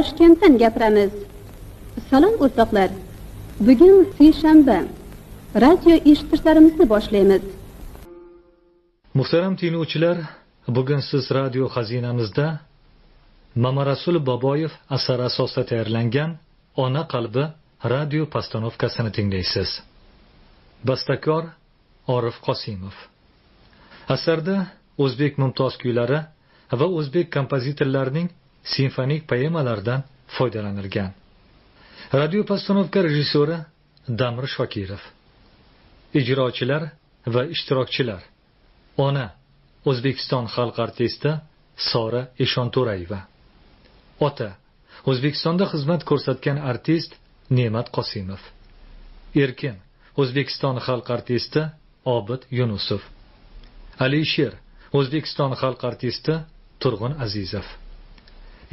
Toshkentdan gapiramiz. Salom o'rtoqlar. Bugun seshanba. Radio eshitishlarimizni boshlaymiz. Muhtaram tinglovchilar, bugun siz radio xazinamizda Mamarasul Boboyev asari asosida tayyorlangan Ona qalbi radio postanovkasini tinglaysiz. Bastakor Orif Qosimov. Asarda o'zbek mumtoz kuylari va o'zbek kompozitorlarining simfonik poemalaridan foydalanilgan. Radio postanovka rejissyori Damir Shokirov. Ijrochilar va ishtirokchilar: Ona O'zbekiston xalq artisti Sora Eshonto'rayeva. Ota O'zbekistonda xizmat ko'rsatgan artist Ne'mat Qosimov. Erkin O'zbekiston xalq artisti Obid Yunusov. Alisher O'zbekiston xalq artisti Turg'un Azizov.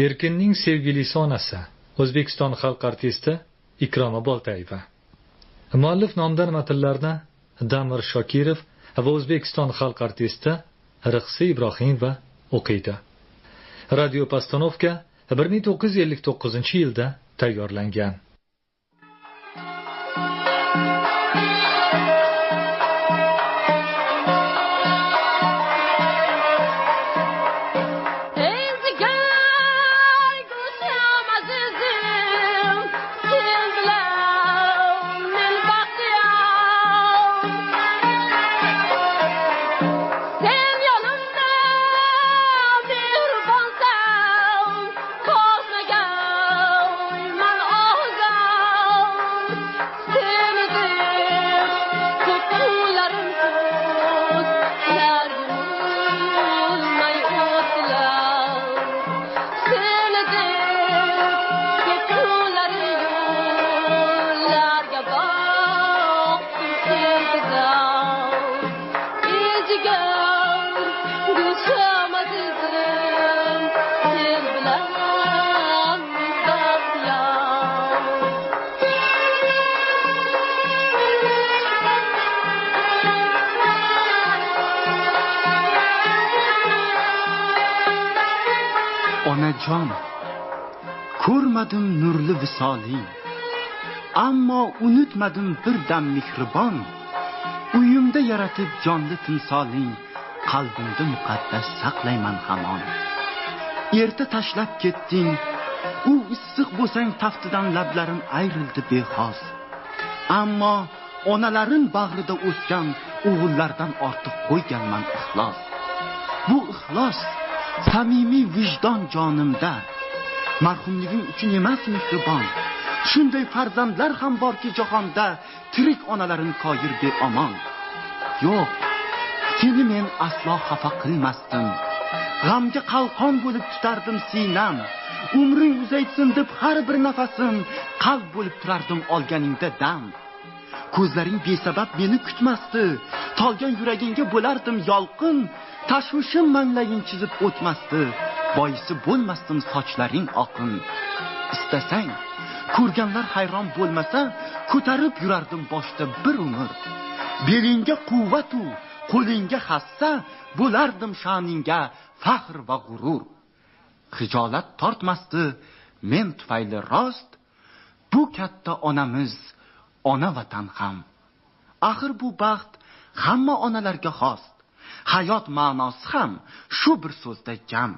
Erkinning sevgilisi onasi O'zbekiston xalq artisti Ikroma Boltayeva. Muallif nomidan matnlarni Damir Shokirov va O'zbekiston xalq artisti Rixsi Ibrohimova o'qiydi. Radio postanovka 1959-yilda tayyorlangan. Onajon, ko'rmadim nurli visoling, ammo unutmadim bir dam mehribon. Uyimda yaratib jonli timsoling, qalbimda muqaddas saqlayman hamon. Erta tashlab ketding, u issiq bo'lsang taftidan lablarim ayrildi bexos. Ammo onalarim bag'rida o'sgan o'g'illardan ortiq qo'yganman ixlos. Bu ixlos samimiy vijdon jonimda, marhumligim uchun emas mehribon. Shunday farzandlar ham borki jahonda, tirik onalarim qoyir beomon. Yo'q, seni men aslo xafa qilmasdim. G'amga qalqon bo'lib tutardim sinam. Umring uzaytsin deb har bir nafasim qalb bo'lib turardim olganingda dam. Ko'zlaring besabab meni kutmasdi, tolgan yuragingga bo'lardim yolqin. Tashvishim manglaying chizib o'tmasdi, boisi bo'lmasdim sochlaring oqin. Istasang, ko'rganlar hayron bo'lmasa, ko'tarib yurardim boshda bir umr. Belingga quvvat u, qo'lingga hassa, bo'lardim sha'ningga faxr va g'urur. Xijolat tortmasdi men tufayli rost, bu katta onamiz, ona vatan ham. Axir bu baxt hamma onalarga xos. Hayot ma'nosi ham shu bir so'zda jam.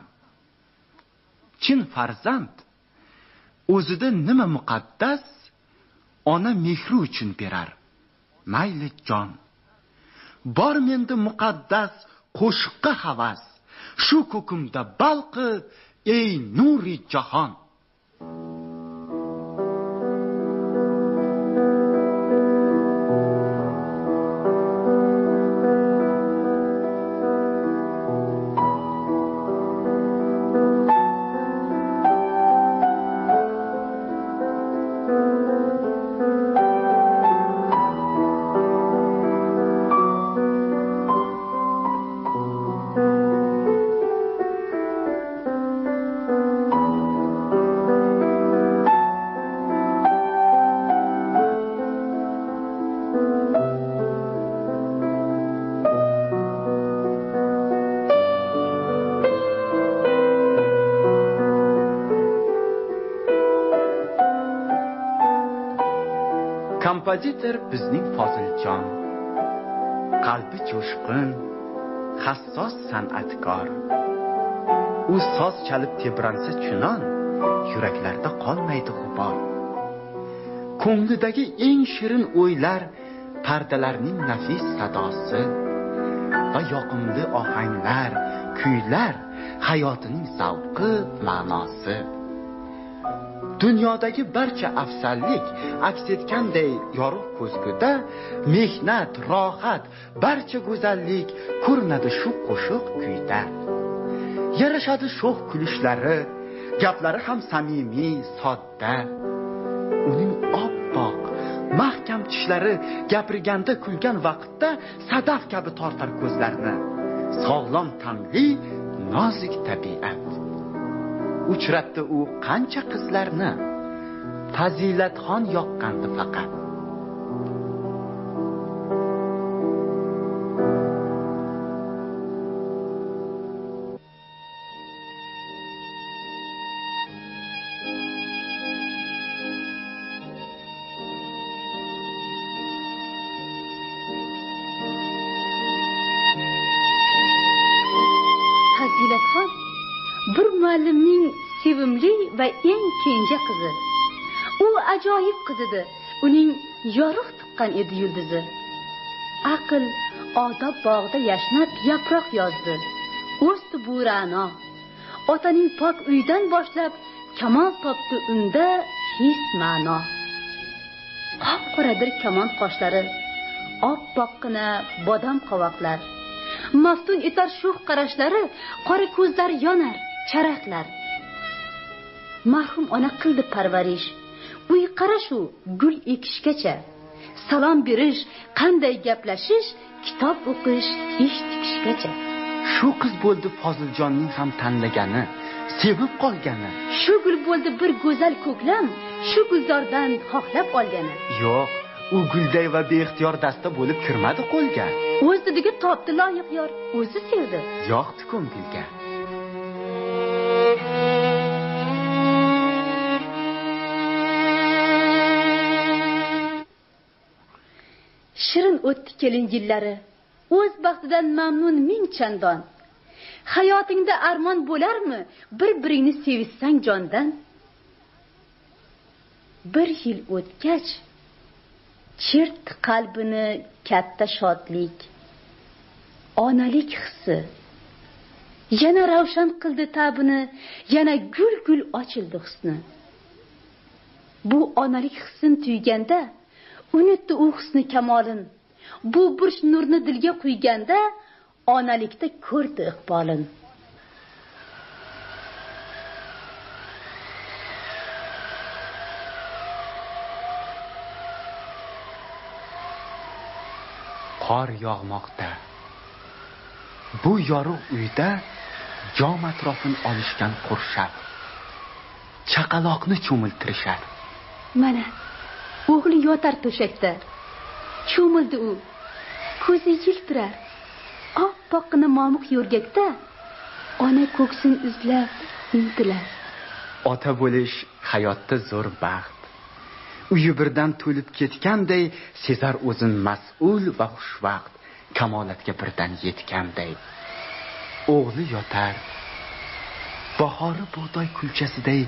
Chin farzand o'zida nima muqaddas, ona mehri uchun berar mayli jon. Bor menda muqaddas qo'shiqqa havas, shu ko'kimda balqi ey nuri jahon. Kompozitor bizning Foziljon. Qalbi jo'shqin, hassos san'atkor. U soz chalib tebransa chunon, yuraklarda qolmaydi g'ubor. Ko'nglidagi eng shirin o'ylar, pardalarning nafis sadosi va yoqimli ohanglar, kuylar hayotining zavqi, ma'nosi. Dunyodagi barcha afzallik aks etganday yorug' ko'zguda mehnat, rohat, barcha go'zallik ko'rinadi shu qo'shiq kuyda. Yarashadi sho'x kulishlari, gaplari ham samimiy, sodda. Uning oppoq, mahkam tishlari gapirganda kulgan vaqtda sadaf kabi tortar ko'zlarni. Sog'lom ta'mli, nozik tabiat. Uchratdi u qancha qizlarni, fazilatxon yoqqandi faqat. Fazilatxon bir muallimning sevimli va eng kenja qizi. U ajoyib qiz edi. Uning yorug' tuqqan edi yulduzi. Aql odob bog'ida yashnab yaproq yozdi. O'sdi bu ra'no. Otaning pok uydan boshlab kamol topdi unda his ma'no. Qop-qoradir kamon qoshlari, oppoqqina bodom qovoqlar. Maftun etar sho'x qarashlari, qora ko'zlar yonar, charaqlar. Marhum ona qildi parvarish. Uy qarashu gul ekishgacha. Salom berish, qanday gaplashish, kitob o'qish, ish tikishgacha. Shu qiz bo'ldi Foziljonning ham tanlagani, sevib qolgani. Shu gul bo'ldi bir go'zal ko'klam, shu gulzordan xohlab olgani. Yo'q, u gulday va beixtiyor dasta bo'lib kirmadi qo'lga. O'z didiga topdi loyiq yor, o'zi sevdi. Yoqdi ko'ngilga. Shirin o'tdi kelin yillari, o'z baxtidan mamnun ming chandon. Hayotingda armon bo'larmi, bir-biringni sevishsang jondan? Bir yil o'tgach, chertdi qalbini katta shodlik. Onalik hissi yana ravshan qildi ta'bini, yana gul-gul ochildi husni. Bu onalik hissin tuyganda unutdi u husni kamolin. Bu burch nurni dilga quyganda onalikda ko'rdi iqbolin. Qor yog'moqda. Bu yorug' uyda jom atrofini olishgan qurshab, chaqaloqni cho'miltirishar. Mana o'g'li yotar to'shakda. Cho'mildi u. Ko'zi yiltirar. Oppoqqina momiq yo'rgakda ona ko'ksin izlab intilar. Ota bo'lish hayotda zo'r baxt. Uyi birdan to'lib ketganday sezar o'zin mas'ul va xushvaqt, kamolatga birdan yetganday. O'g'li yotar. Bahori bug'doy kulchasiday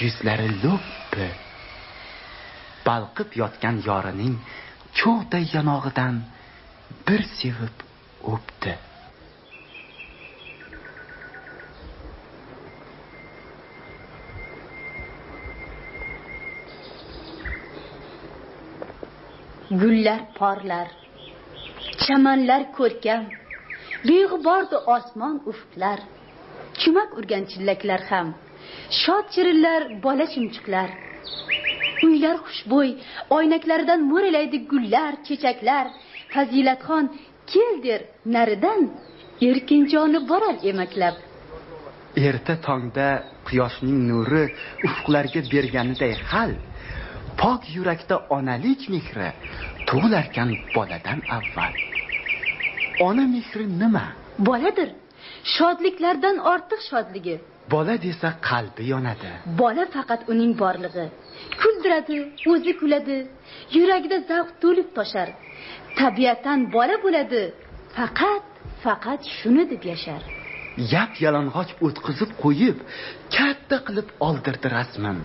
yuzlari lo'ppi. Balqib yotgan yorining cho'g'day yanog'idan bir sevib o'pdi. Gullar porlar, chamanlar ko'rkam, beg'ubordi osmon ufqlar. Chumak urgan chillaklar ham, shod chirillar bola chimchiqlar. Uylar xushbo'y, oynaklaridan mo'ralaydi gullar, chechaklar. Fazilatxon kel der naridan, erkinjoni borar emaklab. Erta tongda quyoshning nuri ufqlarga berganiday hal, pok yurakda onalik mehri tug'ilarkan boladan avval. Ona mehri nima? Boladir. Shodliklardan ortiq shodligi. Bola desa qalbi yonadi. Bola faqat uning borlig'i. Kuldiradi, o'zi kuladi. yuragida zavq to'lib toshar. Tabiatan bola bo'ladi, faqat shuni deb yashar. Yap yalang'och o'tkazib qo'yib, katta qilib oldirdi rasmim.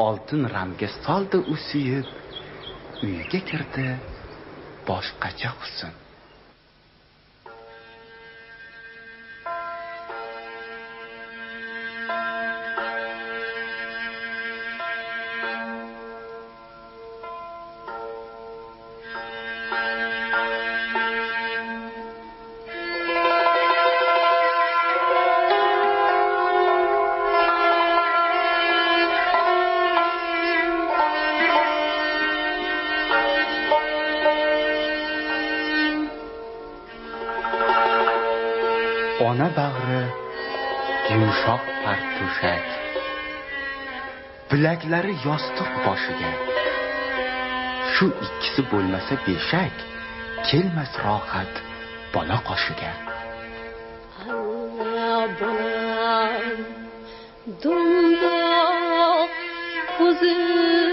Oltin ramga soldi u suyib, uyga kirdi boshqacha husn. Ona bag'ri yumshoq partushak, bilaklari yostiq boshiga. Shu ikkisi bo'lmasa beshak, kelmas rohat bola qoshiga. Allah bolam, dumdoq ko'zim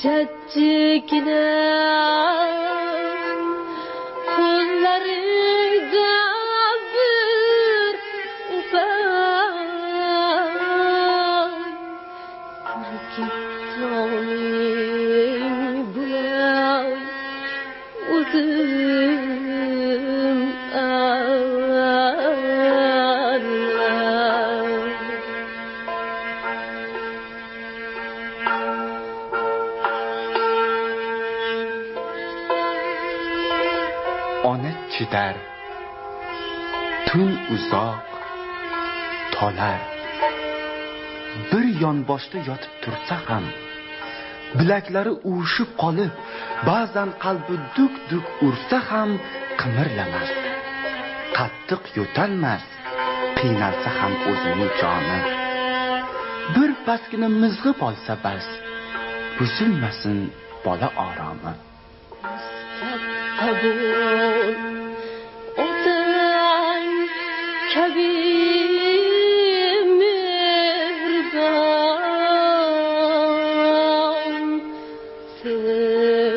jajjigina qo'llaringda bir upay gittoning bulay o'zim Ona chidar, tun uzoq tolar. Bir yonboshda yotib tursa ham, bilaklari uvushib qolib, ba'zan qalbi duk-duk ursa ham qimirlamas. Qattiq yo'talmas, qiynalsa ham o'zining joni. Bir pasgina mizg'ib olsa bas, buzilmasin bola oromi. Kabul otang kabi mehriban,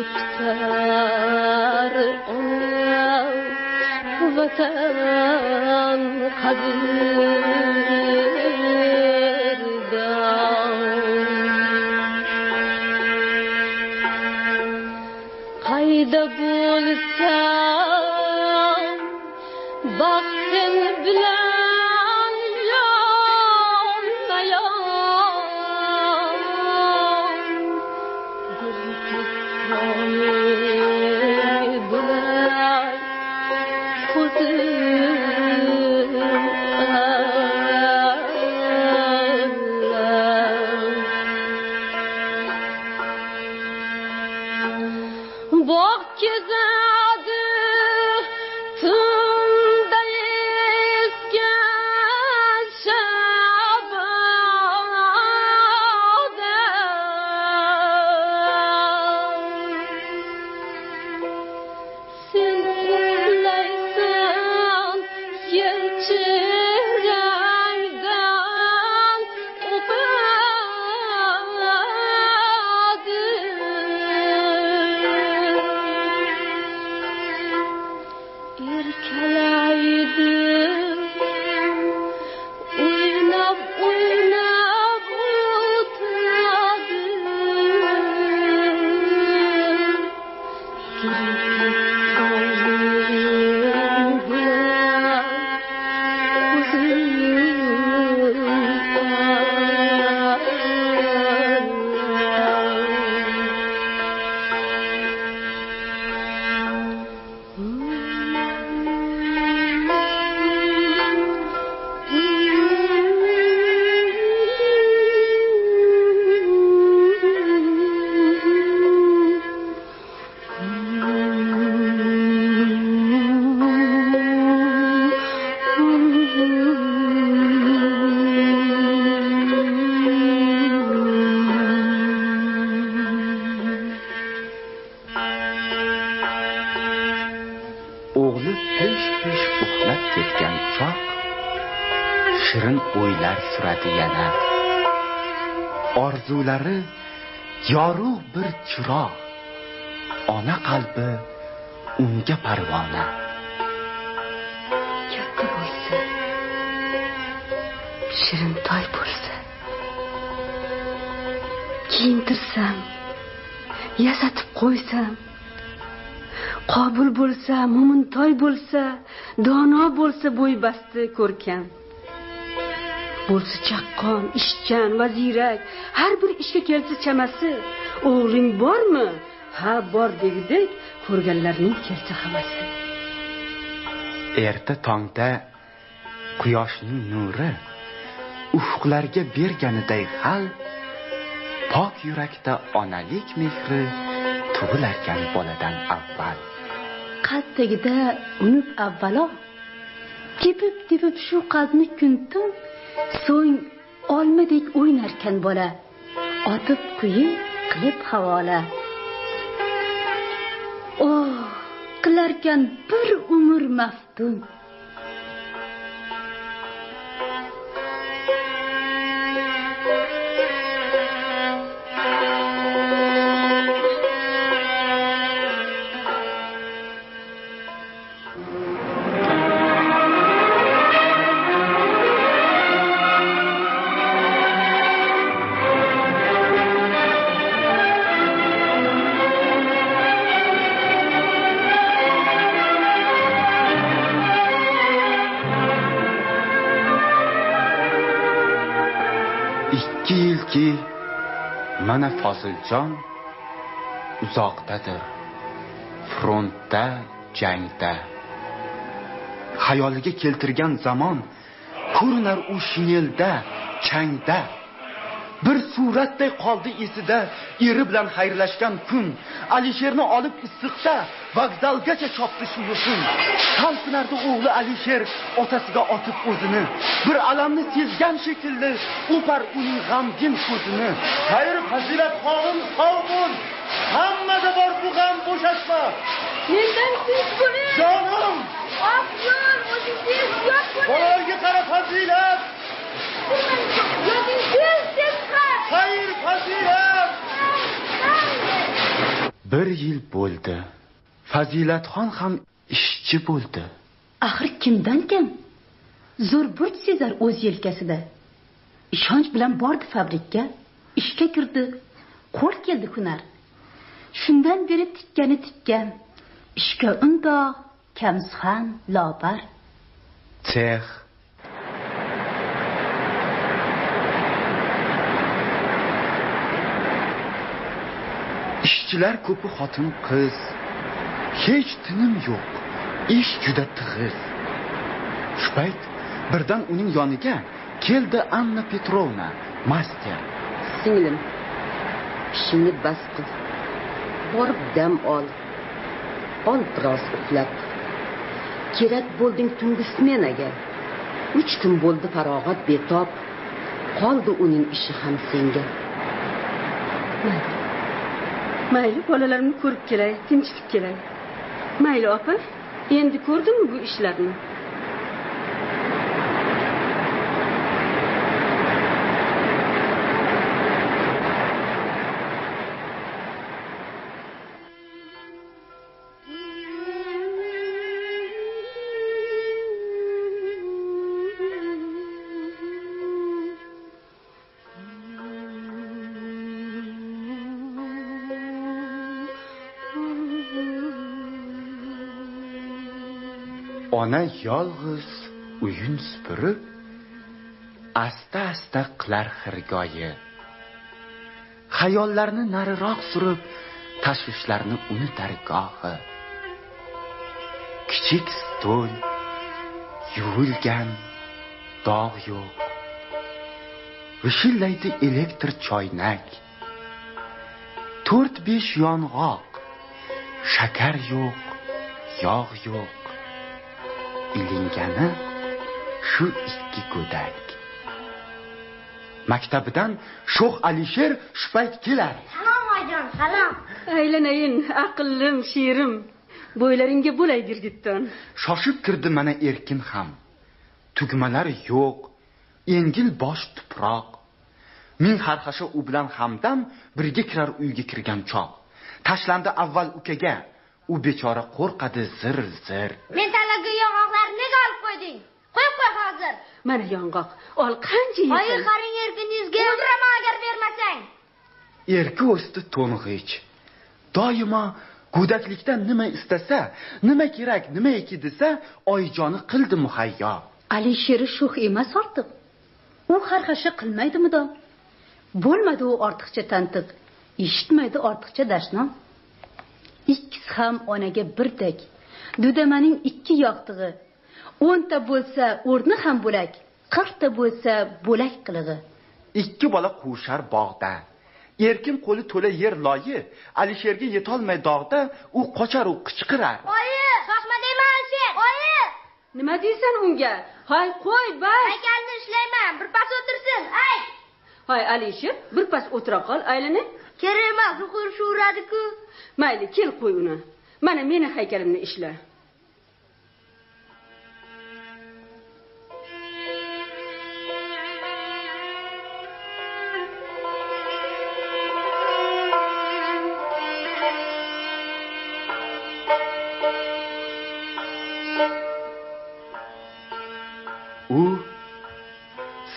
sektar ona vatan qadrdan. Qayda bo'lsam baxtim bilan yonma-yon, bir kechani bulay ko'zim bog' kezadi tunda esgan yumshoq shirin o'ylar suradi yana. Orzulari yorug' bir chiroq, ona qalbi unga parvona. Katta bo'lsa, shirin toy bo'lsa, kiyintirsam, yasatib qo'ysam, qobil bo'lsa, mo'mintoy bo'lsa, dono bo'lsa, bo'ybasti ko'rkam. Bo'lsa chaqqon, ishchan, vazirak, har bir ishga kelsa chamasi. O'g'ling bormi? Ha, bor degdek, ko'rganlarning kelsa havasi. Erta tongda quyoshning nuri ufqlarga berganiday hal, pok yurakda onalik mehri tug'ilarkan boladan avval. Qalb tagida unib avvalo, tepib shu qalbni kuntim, so'ng olmadek o'ynarkan bola, otib kuyi qilib havola. Oh, qilarkan bir umr maftun. Mana Foziljon uzoqdadir, frontda, jangda. Xayoliga keltirgan zamon ko'rinar u shinelda, changda. Bir suratday qoldi esida eri bilan xayrlashgan kun. Alisherni olib issiqda vokzalgacha chopdi shu yo'sin. Talpinardi o'g'li Alisher otasiga otib o'zini. Bir alamni sezgan shekilli o'par uning g'amgin ko'zini. Xayr fazilat xonim sog' bo'l. Hammada bor bu g'am bo'shashma. Mendan tinch bo'ling. Jonim. Afyon, o'zingiz yot bo'ling. Bolalarga qara fazilat. Yotingiz tezqar. Xayr fazilat. Bir yil bo'ldi. Fazilatxon ham ishchi bo'ldi. Axir kimdan kim? Zo'r burch sezar o'z yelkasida. Ishonch bilan bordi fabrikka, ishga kirdi, qo'l keldi hunar. Shundan beri tikkani tikkan, ishga undoq kamsxan, lobar. Sex. Ishchilar ko'pi xotin qiz. Hech tinim yo'q. Ish juda tig'iz. Shu payt birdan uning yoniga keldi Anna Petrovna, master. Singlim, ishingni bas qil. Borib dam ol. Ol biroz uxlab. Kerak bo'lding tungi smenaga. 3 kun bo'ldi farog'at betob. Qoldi uning ishi ham senga. Mayli, bolalarimni ko'rib kelay, tinchlik kelay. Mayli opa, endi ko'rdingmi bu ishlarni? Ona yolg'iz uyun supurib, asta-asta qilar xirgoyi. Xayollarni nariroq surib, tashvishlarni unutar gohi. Kichik stol, yuvilgan, dog' yo'q. G'ishillaydi elektr choynak. 4-5 yong'oq. Shakar yo'q, yog' yo'q. Ilingani shu 2 go'dak. Maktabidan Sho'x Alisher shu payt kelar. Salom ojon, salom. Aylanayin, aqllim, shirim. Bo'ylaringga bo'lay girgitton. Shoshib kirdi mana Erkin ham. tugmalari yo'q, yengil bosh tuproq. Ming xarxasha u bilan hamdam birga kirar uyga kirgan chog'. Tashlandi avval ukaga, u bechora qo'rqadi zir. Men tanlagan yong'oqlarni nega olib qo'yding? Qo'y hozir. Mana yong'oq, ol qancha yeysan? Hoy, qaring erkingizga. O'ldiraman agar bermasang. Erki o'sti to'ng'ich. Doimo go'daklikda nima istasa, nima kerak, nima eki desa, oyjoni qildi muhayyo. Alisheri sho'x emas ortiq. U xarxasha qilmaydimi dom? Bo'lmadi u ortiqcha tantiq. Eshitmaydi ortiqcha dashnom. Ikkisi ham onaga birdek. Dudamaning ikki yoqtig'i. 10 ta bo'lsa o'rni ham bo'lak, 40 ta bo'lsa bo'lak qilig'i. Ikki bola qushar bog'da. Erkin qo'li to'la yer loyi, Alisherga yetolmay dog'da, u qochar, u qichqirar. Oyi, shoshma deyman Alisher. Oyi! Nima deysan unga? Hay, qo'y, bas. Haykalni ishlayman, bir pas o'tirsin. Ay! Hay, Alisher, bir pas o'tira qol, aylanib. Kerak emas, ruhur shuvradi-ku. Mayli, kel qo'y uni. Mana meni haykalimni ishla.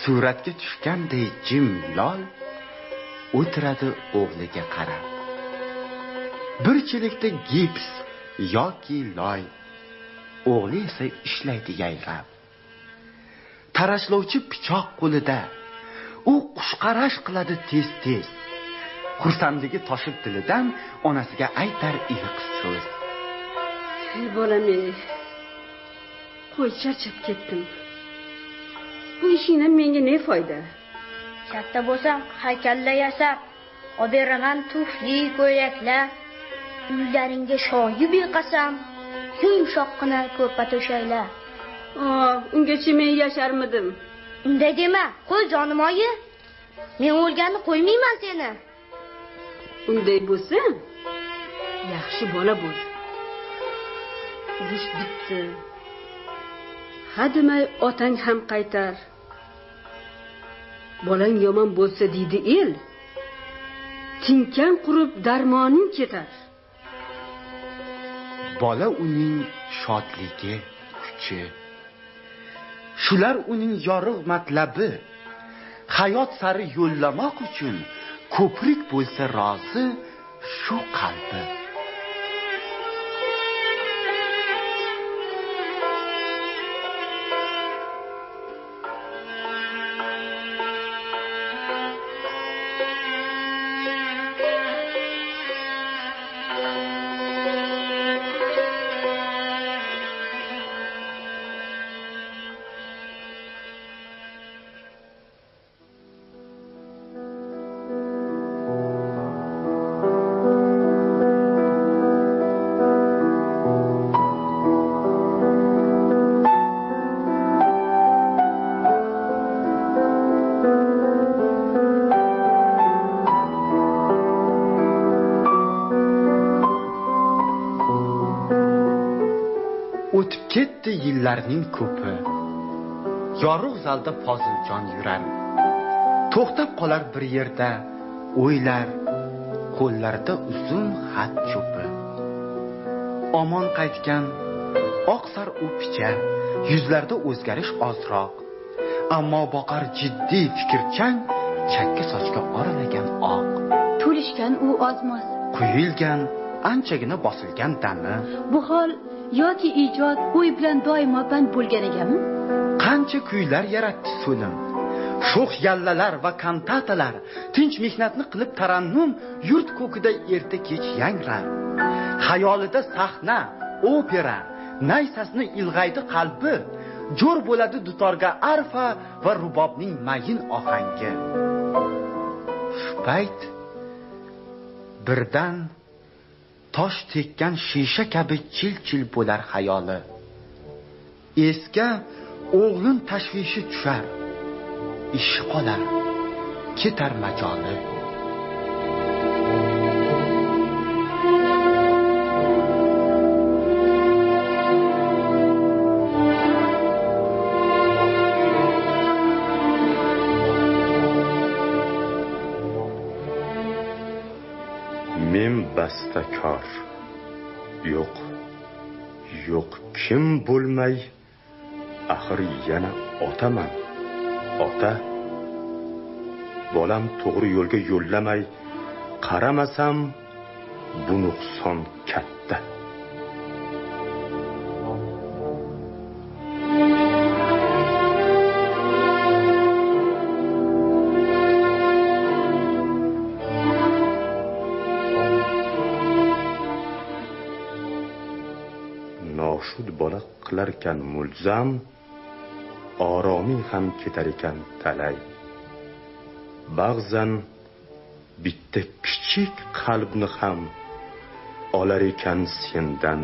Suratga tushganday jim lol o'tiradi o'g'liga qarab. Bir chelikda gips yoki loy, o'g'li esa ishlaydi yayrab. Tarashlovchi pichoq qo'lida, u qushqarash qiladi tez. Xursandligi toshib dilidan onasiga aytar iliq so'z. Bolam, qo'y, charchab ketdim. Bu ishingdan menga ne foyda? Katta bo'lsam, haykallar yasab, oberaman tufli, ko'ylaklar. Ullaringga shoyi beqasam, yumshoqqina ko'rpa to'shaylar. Ungacha men yasharmidim. Unday dema, qo'y jonim oyi. Men o'lganni qo'ymayman seni. Unday bo'lsa, yaxshi bola bo'l. Urush bitdi. Hadimay otang ham qaytar. Bolang yomon bo'lsa deydi el. Tinkan qurib darmoning ketar. Bola uning shodligi, kuchi. Shular uning yorug' matlabi. Hayot sari yo'llamoq uchun ko'prik bo'lsa rozi shu qalbi. O'tib ketdi yillarning ko'pi. Yorug' zalda Foziljon yurar. To'xtab qolar bir yerda, o'ylar, qo'llarida uzun xat cho'pi. Omon qaytgan oqsar u picha, yuzlarda o'zgarish ozroq. Ammo boqar jiddiy fikrchang, chakka sochga oralagan oq. To'lishgan u ozmos. Quyilgan anchagina bosilgan dami. Bu hol yoki ijod o'y bilan doimo band bo'lgan ekanmi? Qancha kuylar yaratdi so'lim. Sho'x yallalar va kantatalar, tinch mehnatni qilib tarannum yurt ko'kida erta kech yangrar. Xayolida sahna, opera, naysasni ilg'aydi qalbi. Jo'r bo'ladi dutorga arfa va rubobning mayin ohangi. Shu payt birdan tosh tekkan shisha kabi chil-chil bo'lar xayoli. Esga o'g'lin tashvishi tushar. Ishi qolar, ketar majoli. bastakor. Yo'q, kim bo'lmay, axir yana otaman. Ota, bolam to'g'ri yo'lga yo'llamay qaramasam, bu nuqson katta. Noshud bola qilar ekan mulzam, oroming ham ketar ekan talay. Ba'zan bitta kichik qalbni ham olar ekan sendan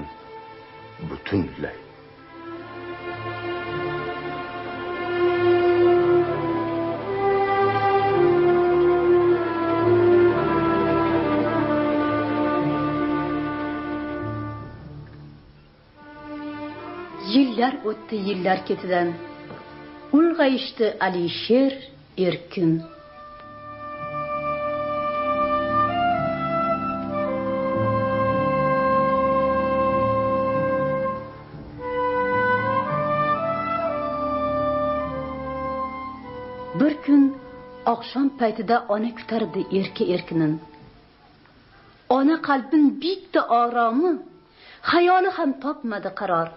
butunlay. Yillar o'tdi, yillar ketidan ulg'ayishdi Alisher erkin. Bir kun oqshom paytida ona kutardi erkinin. Ona qalbin bitta oromi, xayoli ham topmadi qaror.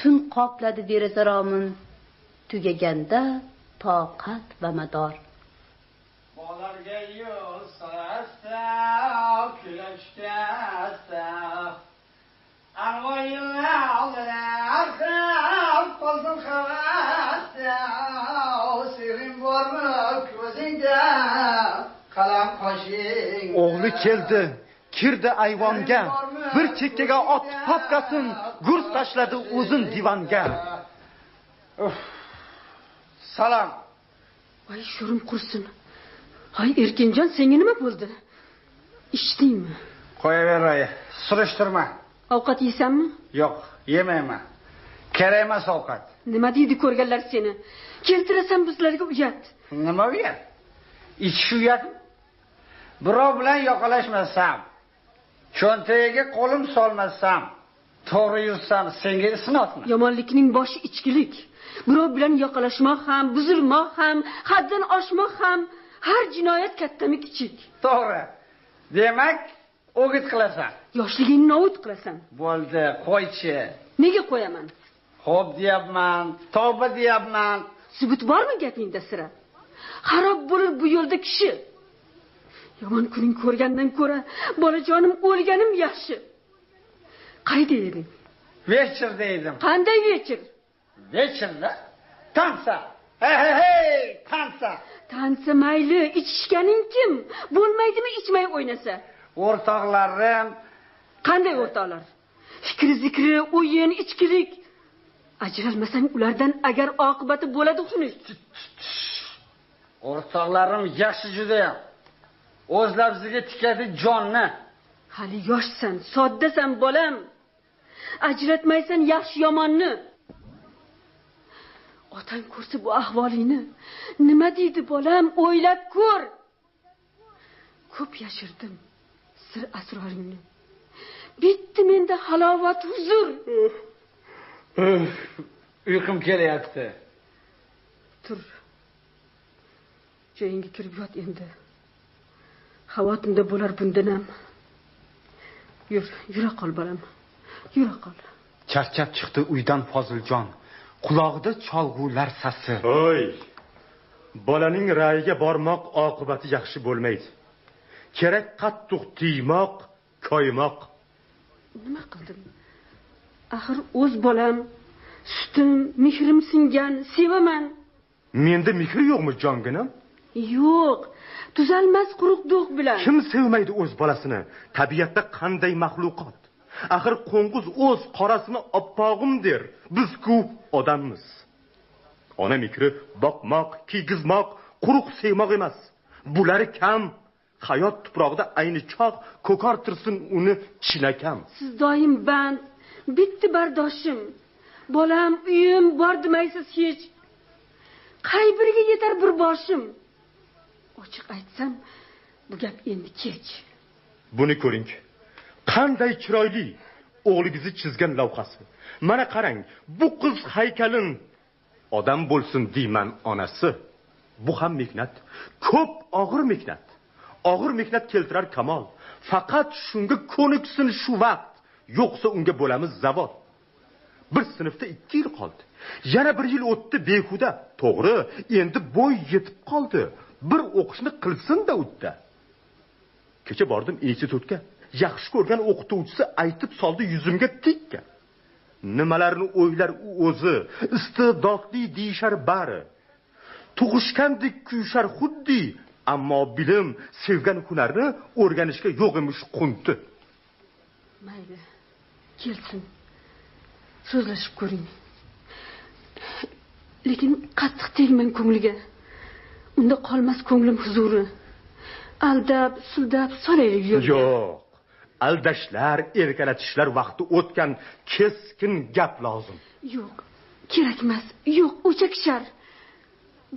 Tun qopladi derazaromin, tugaganda toqat va mador. Bolarga yo'l so'rasa, kulishgasa, arvoyillar oldilar, qoldim havasda, sevim bormi ko'zingda, qalam qoshing. O'g'li keldi, kirdi ayvonga, bir chekkaga otdi papkasin, gurs tashladi uzun divanga. Salom. Voy shurim qursin. Hay Erkinjon, senga nima bo'ldi? Ichdingmi? Qo'yaver, surishtirma. Ovqat yeysanmi? Yo'q, yemayman. Kerak emas ovqat. Nima deydi ko'rganlar seni? Keltirasan bizlarga uyat. Nima uyat? Ichish uyatmi? Birov bilan yoqalashmasam, cho'ntagiga qo'lim solmasam, to'g'ri yursam, senga isnotmi? Yomonlikning boshi ichkilik. Birov bilan yoqalashmoq ham, buzilmoq ham, haddan oshmoq ham, har jinoyat kattami kichik. To'g'ri. Demak, o'git qilasan. Yoshligingni novut qilasan. Bo'ldi, qo'ychi. Nega qo'yaman? Xo'p deyapman, tavba deyapman. Subut bormi gapingda sira? Xarob bo'lur bu yo'lda kishi. Yomon kuning ko'rgandan ko'ra, bolajonim o'lganim yaxshi. Qayda eding? Vechirda edim. Qanday vechir? Vechirda? Tansa. Hey, tansa. Tansa mayli, ichishganing kim? Bo'lmaydimi ichmay o'ynasa? O'rtoqlarim. Qanday o'rtoqlar? Fikri, zikri, o'yin, ichkilik. Ajralmasang ulardan agar oqibati bo'ladi xunuk. O'rtoqlarim yaxshi juda ham. O'z labziga tikadi jonni. Hali yoshsan, soddasan bolam. Ajratmaysan yaxshi yomonni. Otang ko'rsa bu ahvolingni, nima deydi bolam? O'ylab ko'r. Ko'p yashirdim sir asroringni. Bitti menda halovat, huzur. Uyqum kelyapti. Tur. Joyingga kirib yot endi. Havotimda bo'lar bundan ham. Yura qol bolam. Yura qol. Charchab chiqdi uydan Foziljon. Quloqda cholg'ular sasi. Oy. Bolaning rayiga bormoq oqibati yaxshi bo'lmaydi. Kerak qattiq tiymoq, koymoq. Nima qildim? Axir o'z bolam, sutim, mehrim singan, sevaman. Menda mehr yo'qmi jonginam? Yo'q. Tuzalmas quruq do'q bilan. Kim sevmaydi o'z bolasini? Tabiatda qanday maxluqot? Axir qo'ng'iz o'z qorasini oppog'im der. Biz-ku odammiz. Ona mehri boqmoq, kiygizmoq, quruq sevmoq emas. Bular kam. Hayot tuprog'ida ayni choq ko'kartirsin uni chinakam. Siz doim band, bitti bardoshim. Bolam, uyim bor demaysiz hech. Qay biriga yetar bir boshim. Ochiq aytsam, bu gap endi kech. Buni ko'ring. Qanday chiroyli o'g'lingizni chizgan lavhasi. Mana qarang, bu qiz haykalin odam bo'lsin deyman onasi. Bu ham mehnat, ko'p og'ir mehnat. Og'ir mehnat keltirar kamol. Faqat shunga ko'niksin shu vaqt, yo'qsa unga bo'lamiz zavod. Bir sinfda 2 yil qoldi. Yana 1 yil o'tdi behuda. To'g'ri, endi bo'y yetib qoldi. Bir o'qishni qilsin-da o'tda. Kecha bordim institutga. Yaxshi ko'rgan o'qituvchisi aytib soldi yuzimga tikka. Nimalarni o'ylar u o'zi, iste'dodli deyshar bari. Tug'ishgandek kuyshar xuddi, ammo bilim, sevgan hunarni o'rganishga yo'q emish qunti. Mayli, kelsin. So'zlashib ko'ring. Lekin qattiq tegmang ko'ngliga. Unda qolmas ko'nglim huzuri. Aldab, sildab solaylik yo'lga. Yo'q. Aldashlar, erkalatishlar vaqti o'tgan keskin gap lozim. Yo'q, kerak emas. Yo'q, o'chak shar.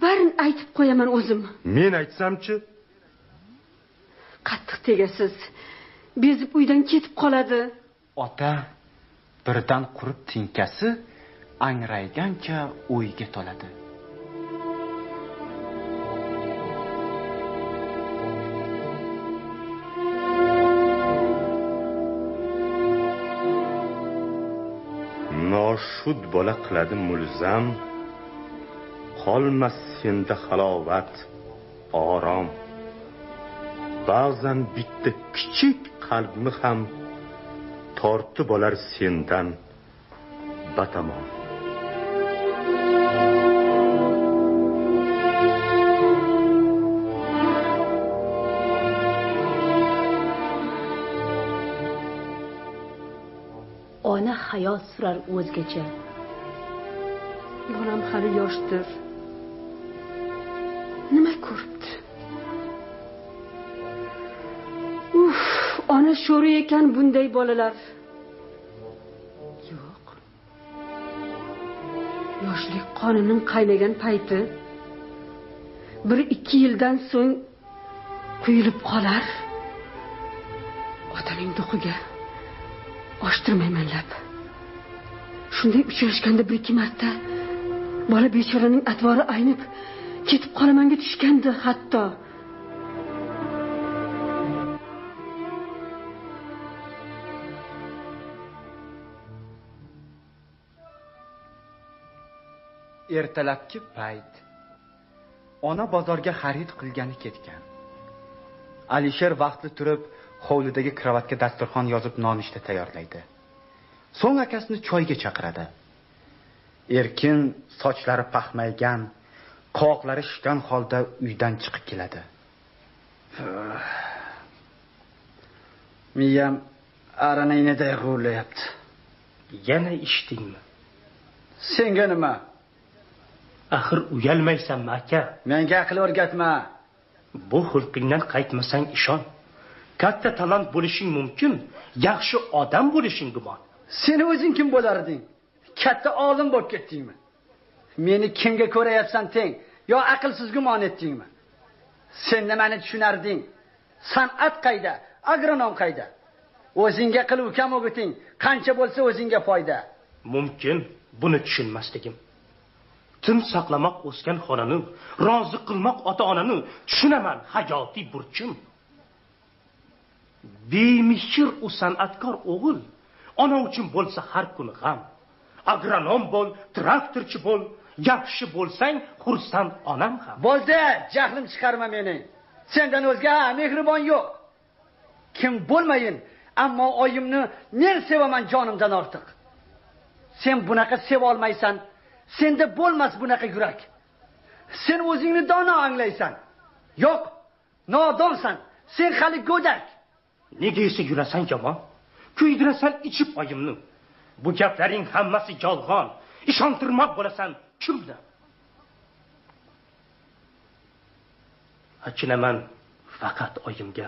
Barini aytib qo'yaman o'zim. Men aytsam-chi? Qattiq tegasiz. Bezib uydan ketib qoladi. Ota birdan qurib tinkasi angraygancha o'yga toladi. Noshud bola qiladi mulzam, qolmas senda halovat, orom. Ba'zan bitta kichik qalbni ham tortib olar sendan batamom. Ona hayot surar o'zgacha. Bolam hali yoshdir. Nima ko'ribdi? Ona sho'ri ekan bunday bolalar. Yo'q. Yoshlik qonining qaynagan payti 1-2 yildan so'ng quyilib qolar. Otaning duqiga oshtirmaymanlab. Shunday uchrashganda 1-2 marta bola bechoraning atvori aynib ketib qolamanga tushgandi hatto. Ertalabki payt ona bozorga xarid qilgani ketgan. Alisher vaqtli turib hovlidagi kravatga dasturxon yozib nonushta tayyorlaydi. So'ng akasini choyga chaqiradi. Erkin sochlari paxmaygan, qovoqlari shishgan holda uydan chiqib keladi. Miyam aranayniday g'urlayapti. Yana ichdingmi? Senga nima? Axir uyalmaysanmi aka? Menga aql o'rgatma. Bu xulqingdan qaytmasang ishon. Katta talant bo'lishing mumkin, yaxshi odam bo'lishing gumon. Sen o'zing kim bo'larding? Katta olim bo'lib ketdingmi? Meni kimga ko'rayapsan teng, yo aqlsiz gumon etdingmi? Sen nimani tushunarding? San'at qayda, agronom qayda? O'zingga qil ukam o'giting, qancha bo'lsa o'zingga foyda. Mumkin buni tushunmasligim. Tin saqlamoq o'sgan xonani, rozi qilmoq ota-onani tushunaman, hayotiy burchim. Bemishir u san'atkor o'g'il, ona uchun bo'lsa har kun g'am. Agronom bo'l, traktorchi bo'l, yaxshi bo'lsang xursand onam ham. Bo'ldi, jahlim chiqarma meni. Sendan o'zga mehribon yo'q. Kim bo'lmayin, ammo oyimni men sevaman jonimdan ortiq. Sen bunaqa seva olmaysan. Senda bo'lmas bunaqa yurak. Sen o'zingni dono anglaysan. Yo'q, nodonsan. Sen hali go'dak. Nega esa yurasan yomon? Kuydirasan ichib oyimni. Bu gaplaring hammasi yolg'on. Ishontirmoq bo'lasan kimni? Achinaman faqat oyimga.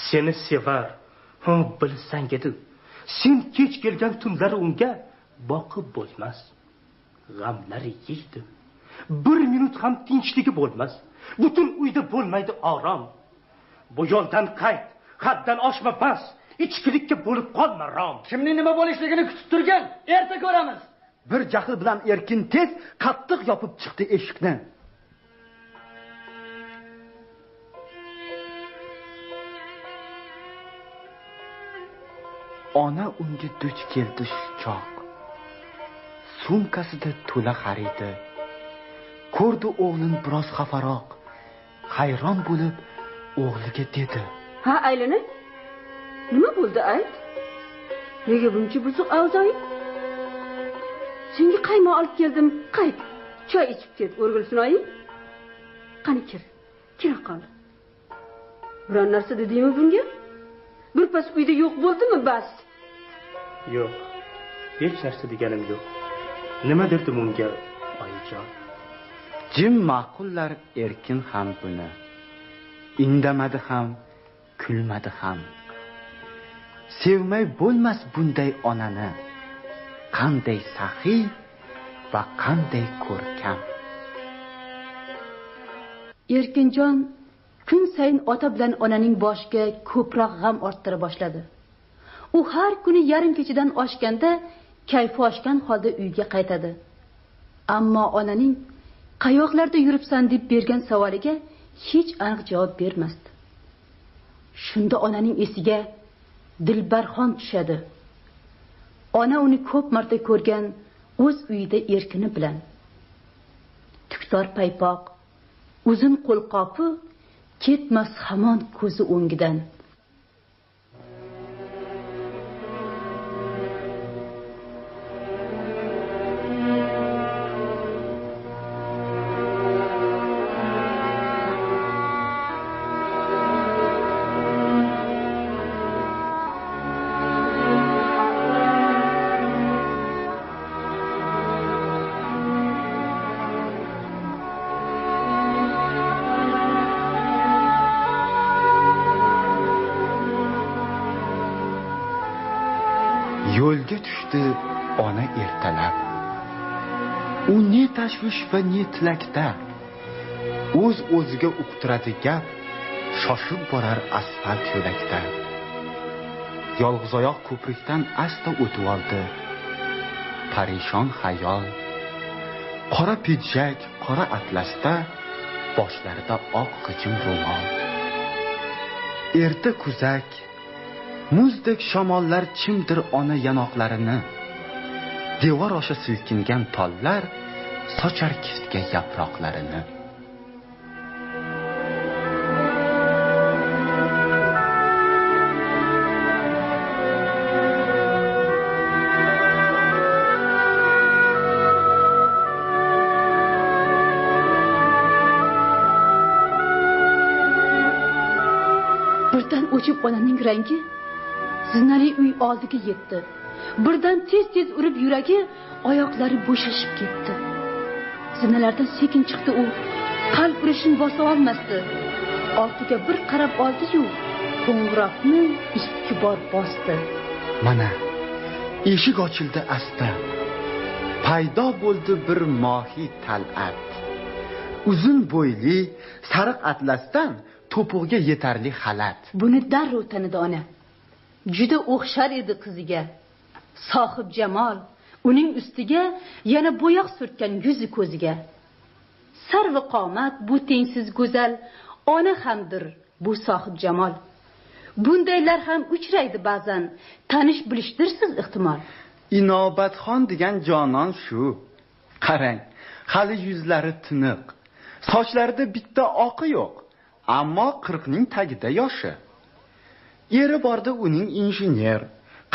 Seni sevar, bilsang edi. Sen kech kelgan tunlari unga boqib bo'lmas. G'amlari yeydi. 1 minut ham tinchligi bo'lmas. Butun uyda bo'lmaydi orom. Bu yo'ldan qayt, haddan oshma bas. Ichkilikka bo'lib qolma, Rom. Kimning nima bo'lishligini kutib turgan? Erta ko'ramiz. Bir jahl bilan Erkin tez qattiq yopib chiqdi eshikni. Ona unga duch keldi shu choq. Sumkasida to'la xaridi. Ko'rdi o'g'lin biroz xafaroq. Hayron bo'lib o'g'liga dedi: "Ha, aylanay. Nima bo'ldi, ayt? Nega buncha buzuq avzoying? Senga qaymoq olib keldim, qayt. Choy ichib ket, o'rgilsinoying. Qani kir. Kira qol. Biron narsa dedingmi bunga? Birpas uyda yo'q bo'ldimi, bas?" Yo'q. Hech narsa deganim yo'q. Nima derdim unga, oyijon? Jim ma'qullar Erkin ham buni. Indamadi ham, kulmadi ham. Sevmay bo'lmas bunday onani. Qanday saxiy va qanday ko'rkam. Erkinjon kun sayin ota bilan onaning boshiga ko'proq g'am orttira boshladi. U har kuni yarim kechadan oshganda kayfi oshgan holda uyga qaytadi. Ammo onaning qayoqlarda yuribsan deb bergan savoliga hech aniq javob bermasdi. Shunda onaning esiga Dilbarxon tushadi. Ona uni ko'p marta ko'rgan o'z uyida Erkini bilan. Tuktor paypoq, uzun qo'lqopi ketmas hamon ko'zi o'ngidan. Yo'lga tushdi ona ertalab. U ne tashvish va ne tilakda. O'z-o'ziga uqtiradi gap, shoshib borar asfalt yo'lakda. Yolg'izoyoq ko'prikdan asta o'tib oldi. Parishon xayol. Qora pidjak, qora atlasda, boshlarida oq g'ijim ro'mol. Erta kuzak, muzdek shamollar chimdir ona yanoqlarini. Devor osha silkingan tollar sochar kiftiga yaproqlarini. Birdan o'chib onaning rangi zinali uy oldiga yetdi. Birdan tez-tez urib yuragi, oyoqlari bo'shashib ketdi. Zinalardan sekin chiqdi u. Qalb urishini bosa olmasdi. Ortiga bir qarab oldi-yu, qo'ng'iroqni 2 bor bosdi. Mana eshik ochildi asta. Paydo bo'ldi bir mohi tal'at. Uzun bo'yli, sariq atlasdan to'pug'iga yetarli xalat. Buni darrov tanidi ona. Juda o'xshar edi qiziga. Sohib jamol, uning ustiga yana bo'yoq surtgan yuzi ko'ziga. Sarvi qomat bu tengsiz go'zal, ona hamdir bu sohib jamol. Bundaylar ham uchraydi ba'zan, tanish bilishdirsiz ehtimol. Inobatxon degan jonon shu. Qarang, hali yuzlari tiniq. Sochlarida bitta oqi yo'q, ammo 40 ning tagida yoshi. Eri borda uning injener,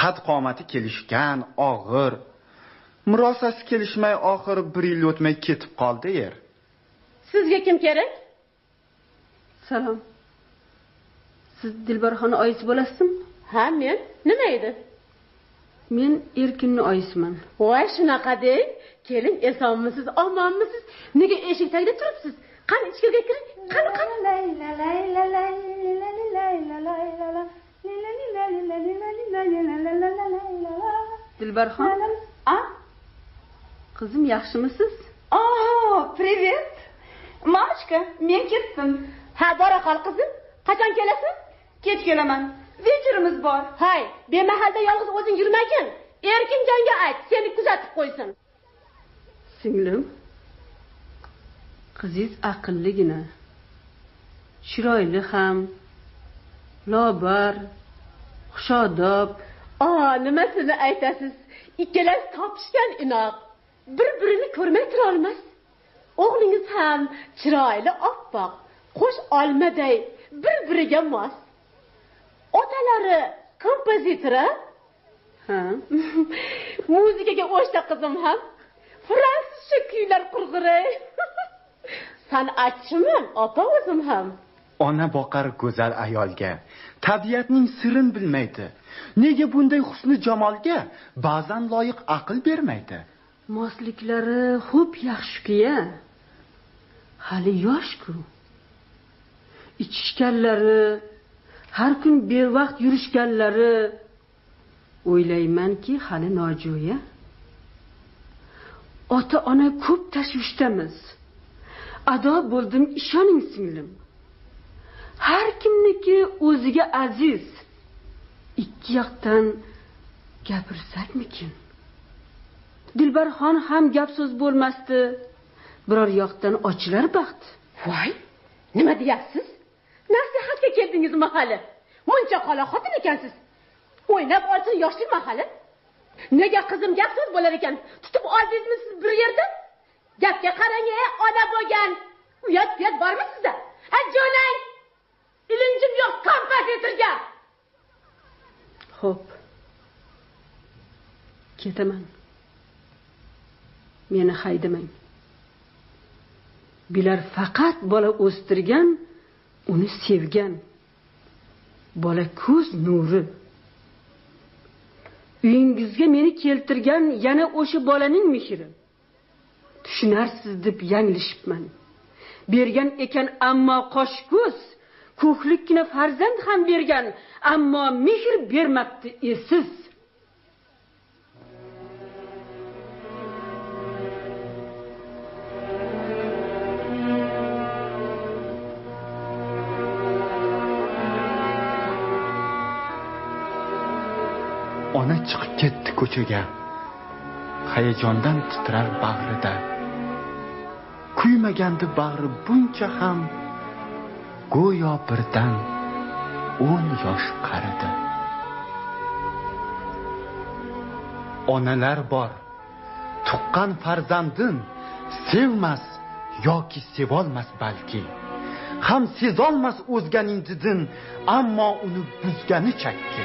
qad qomati kelishgan, og'ir. Murosasi kelishmay oxiri 1 yil o'tmay ketib qoldi er. Sizga kim kerak? Salom. Siz Dilbarxon oyisi bo'lasizmi? Ha, men. Nima edi? Men Erkinning oyisiman. Voy, shunaqa deng. Kelin, esonmisiz, omonmisiz? Nega eshik tagida turibsiz? Qani ichkariga kiring. Qani. Dilbarxon? Qizim, yaxshimisiz? Привет. Mamachka, men ketdim. Ha, bora qol qizim. Qachon kelasan? Kech kelaman. Vechirimiz bor. Hay, bemahalda yolg'iz o'zing yurmagin. Erkinjonga ayt, seni kuzatib qo'ysin. Singlim, qiziz aqlligina. Chiroyli ham, lobar, xushodob. Nimasini aytasiz? Ikkalasi topishgan inoq. Bir-birini ko'rmay tura olmas. O'g'lingiz ham chiroyli oppoq, qo'sh olmaday bir-biriga mos. Otalari kompozitor. Ha. Muzikaga o'shda qizim ham fransuzcha kuylar qurg'iray. San'atchiman, opa o'zim ham. Ona boqar go'zal ayolga tabiatning sirini bilmaydi. Nega bunday husni jamolga ba'zan loyiq aql bermaydi? Mosliklari xo'p yaxshi-ku-ya. Hali yosh-ku. Ichishganlari, har kun bevaqt yurishganlari, o'ylaymanki hali nojo'ya. Ota-ona ko'p tashvishdamiz. Ado bo'ldim, ishoning singlim. Har kimniki o'ziga aziz. Ikki yoqdan gapirsakmikin? Dilbarxon ham gap so'z bo'lmasdi. Biror yoqdan ochilar baxt. Voy, nima deyapsiz? Nasihatga keldingiz mahali. Muncha qola xotin ekansiz. O'ynab olsin yoshlik mahali. Nega qizim gap so'z bo'lar ekan? Tutib oldingizmi siz bir yerda? Gapga qarang, ona bo'lgan. Uyat bormi sizda? Jonang. Ilinjim yo'q kompozitorga. Xo'p. Ketaman. Meni haydamang. Bilar faqat bola o'stirgan, uni sevgan. Bola ko'z nuri. Uyingizga meni keltirgan yana o'sha bolaning mehri. Tushunarsiz deb yanglishibman. Bergan ekan ammo qosh ko'z, ko'hlikkina farzand ham bergan, ammo mehr bermabdi esiz. Ona chiqib ketdi ko'chaga. Hayajondan titrar bag'rida. Kuymagandi bag'ri buncha ham, go'yo birdan 10 yosh qaridi. Onalar bor, tuqqan farzandin sevmas yoki sevolmas balki. Ham sezolmas o'zganing didin, ammo uni buzgani chakki.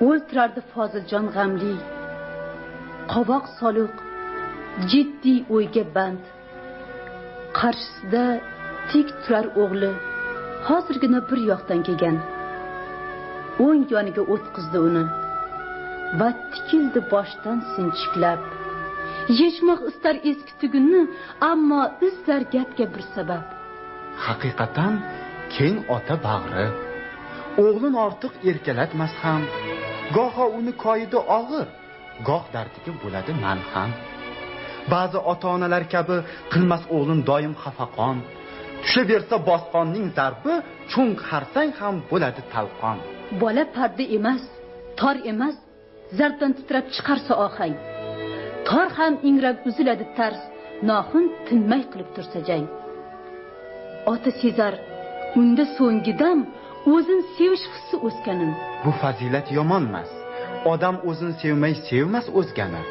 O'ltirardi Foziljon g'amli, qovoq soluq, jiddiy o'yga band. Qarshisida tik turar o'g'li, hozirgina bir yoqdan kelgan. O'ng yoniga o'tqizdi uni va tikildi boshdan sinchiklab. Yechmoq istar eski tugunni, ammo izlar gapga bir sabab. Haqiqatan keng ota bag'ri. O'g'lin ortiq erkalatmas ham. Goho uni koyidi og'ir, goh dardiga bo'ladi malham. Ba'zi ota-onalar kabi qilmas o'g'lin doim xafaqon. Tushaversa bosqonning zarbi, cho'ng xarsang ham bo'ladi talqon. Bola parda emas, tor emas, zarbdan titrab chiqarsa ohang. Tor ham ingrab uziladi tars, noxun tinmay qilib tursa jang. Ota sezar, unda so'nggi dam o'zin sevish hissi o'sganin. Bu fazilat yomonmas. Odam o'zin sevmay sevmas o'zgani.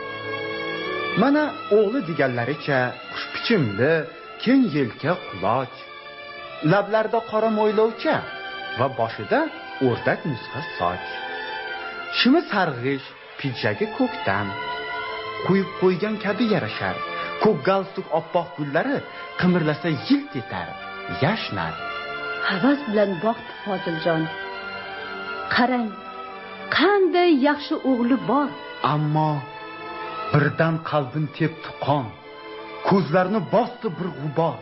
Mana o'g'li deganlaricha xushbichimli, keng yelka quloch, lablarida qora mo'ylovcha va boshida o'rdak nusxa soch. Shimi sarg'ish, pidjagi ko'kdan, qo'yib qo'ygan kabi yarashar. Ko'k galstuk oppoq gullari qimirlasa yilt etar, yashnar. Havas bilan boqdi Foziljon. Qarang, qanday yaxshi o'g'li bor. Ammo birdan qalbin tepdi qon, ko'zlarini bosdi bir g'ubor.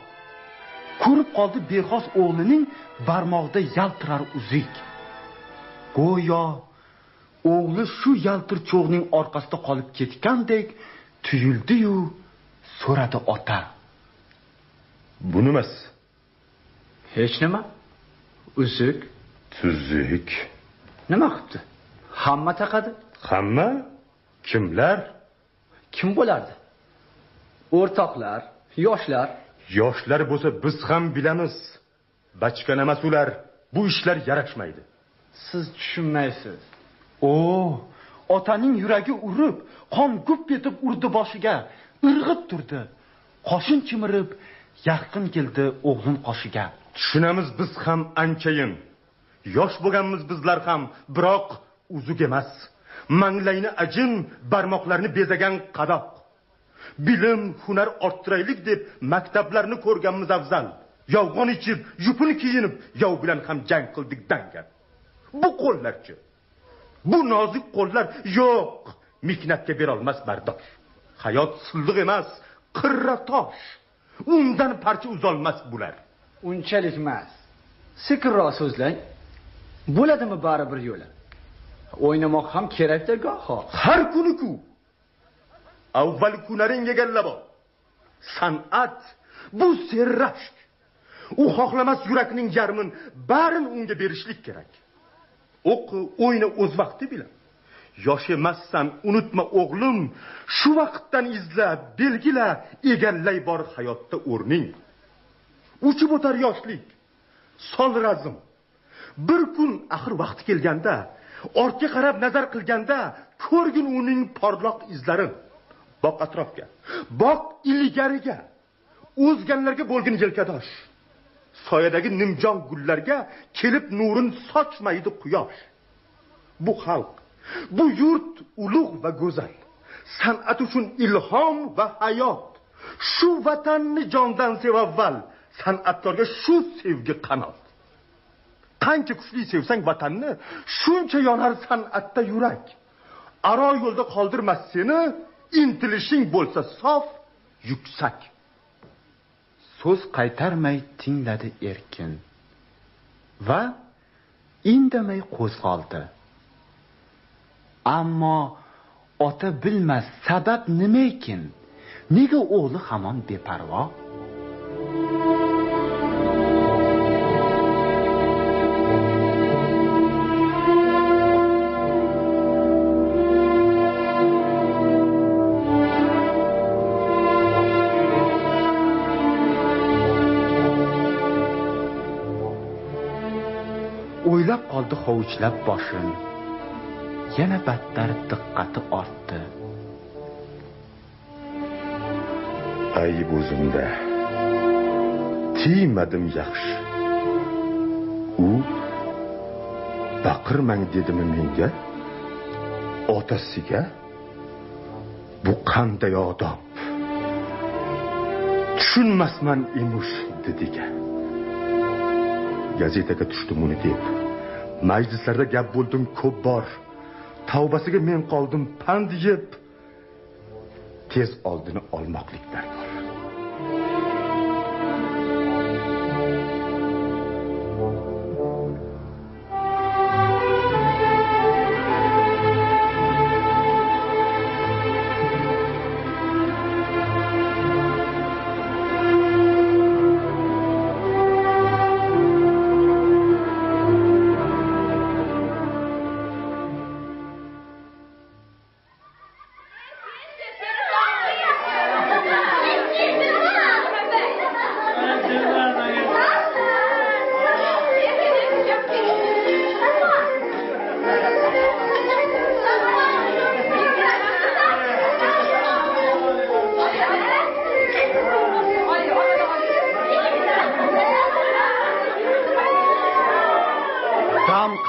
Ko'rib qoldi bexos o'g'lining barmog'ida yaltirar uzik. Go'yo o'g'li shu yaltircho'g'ning orqasida qolib ketgandek tuyuldi-yu, so'radi ota. Bu nimasi? Hech nima. Uzuk, Tuzuk. nima qilibdi? Hamma taqadi. Hamma? Kimlar? Kim bo'lardi? O'rtoqlar, yoshlar. Yoshlar bo'lsa biz ham bilamiz. Bachkan emas ular. Bu ishlar yarashmaydi. Siz tushunmaysiz. Otaning yuragi urib, qon gup etib urdi boshiga, irg'ib turdi. Qoshin chimirib, yaqin keldi o'g'lin qoshiga. Tushunamiz biz ham anchayin. Yosh bo'lganmiz bizlar ham, biroq uzuk emas. Manglayni ajin, barmoqlarni bezagan qadoq. Bilim, hunar orttiraylik deb maktablarni ko'rganmiz afzal. Yolg'on ichib, yupun kiyinib, yov bilan ham jang qildik dangar. Bu qo'llarchi? Bu nozik qo'llar yo'q, mehnatga bera olmas bardosh. Hayot silliq emas, qirra tosh. Undan parcha uzolmas bular. Unchalik emas. Sekinroq so'zlang. Bo'ladimi baribir yo'li? O'ynamoq ham kerak-da goho. Har kuni-ku. Avval kunaring egallab ol. San'at bu serrashk. U xohlamas yurakning yarmin barin unga berishlik kerak. O'qi, o'yna o'z vaqti bilan. Yosh emassan, unutma o'g'lim, shu vaqtdan izla, belgila, egallay bor hayotda o'rning. Uchib o'tar yoshlik, sol razm. Bir kun axir vaqti kelganda, ortga qarab nazar qilganda, ko'rgin uning porloq izlarin. Boq atrofga, boq ilgariga. O'zganlarga bo'lgin yelkadosh. Soyadagi nimjon gullarga kelib nurin sochmaydi quyosh. Bu xalq, bu yurt ulug' va go'zal. San'at uchun ilhom va hayot. Shu vatanni jondan sev avval, san'atkorga shu sevgi qanot. Qancha kuchli sevsang vatanni, shuncha yonar san'atda yurak. Aro yo'lda qoldirmas seni, intilishing bo'lsa sof, yuksak. So'z qaytarmay tingladi erkin va indamay qo'zg'oldi. Ammo ota bilmas sabab nima ekan? Nega o'g'li hamon beparvo? O'ylab qoldi hovuchlab boshin. Yana battar diqqati ortdi. Ayb o'zimda. Tiymadim yaxshi. U baqirmang dedimi menga? Otasiga? Bu qanday odob? Tushunmasman emush dediga. Gazetaga tushdim uni deb. Majlislarda gap bo'ldim ko'p bor. Tavbasiga men qoldim pand yeb. Tez oldini olmoqlik darkor.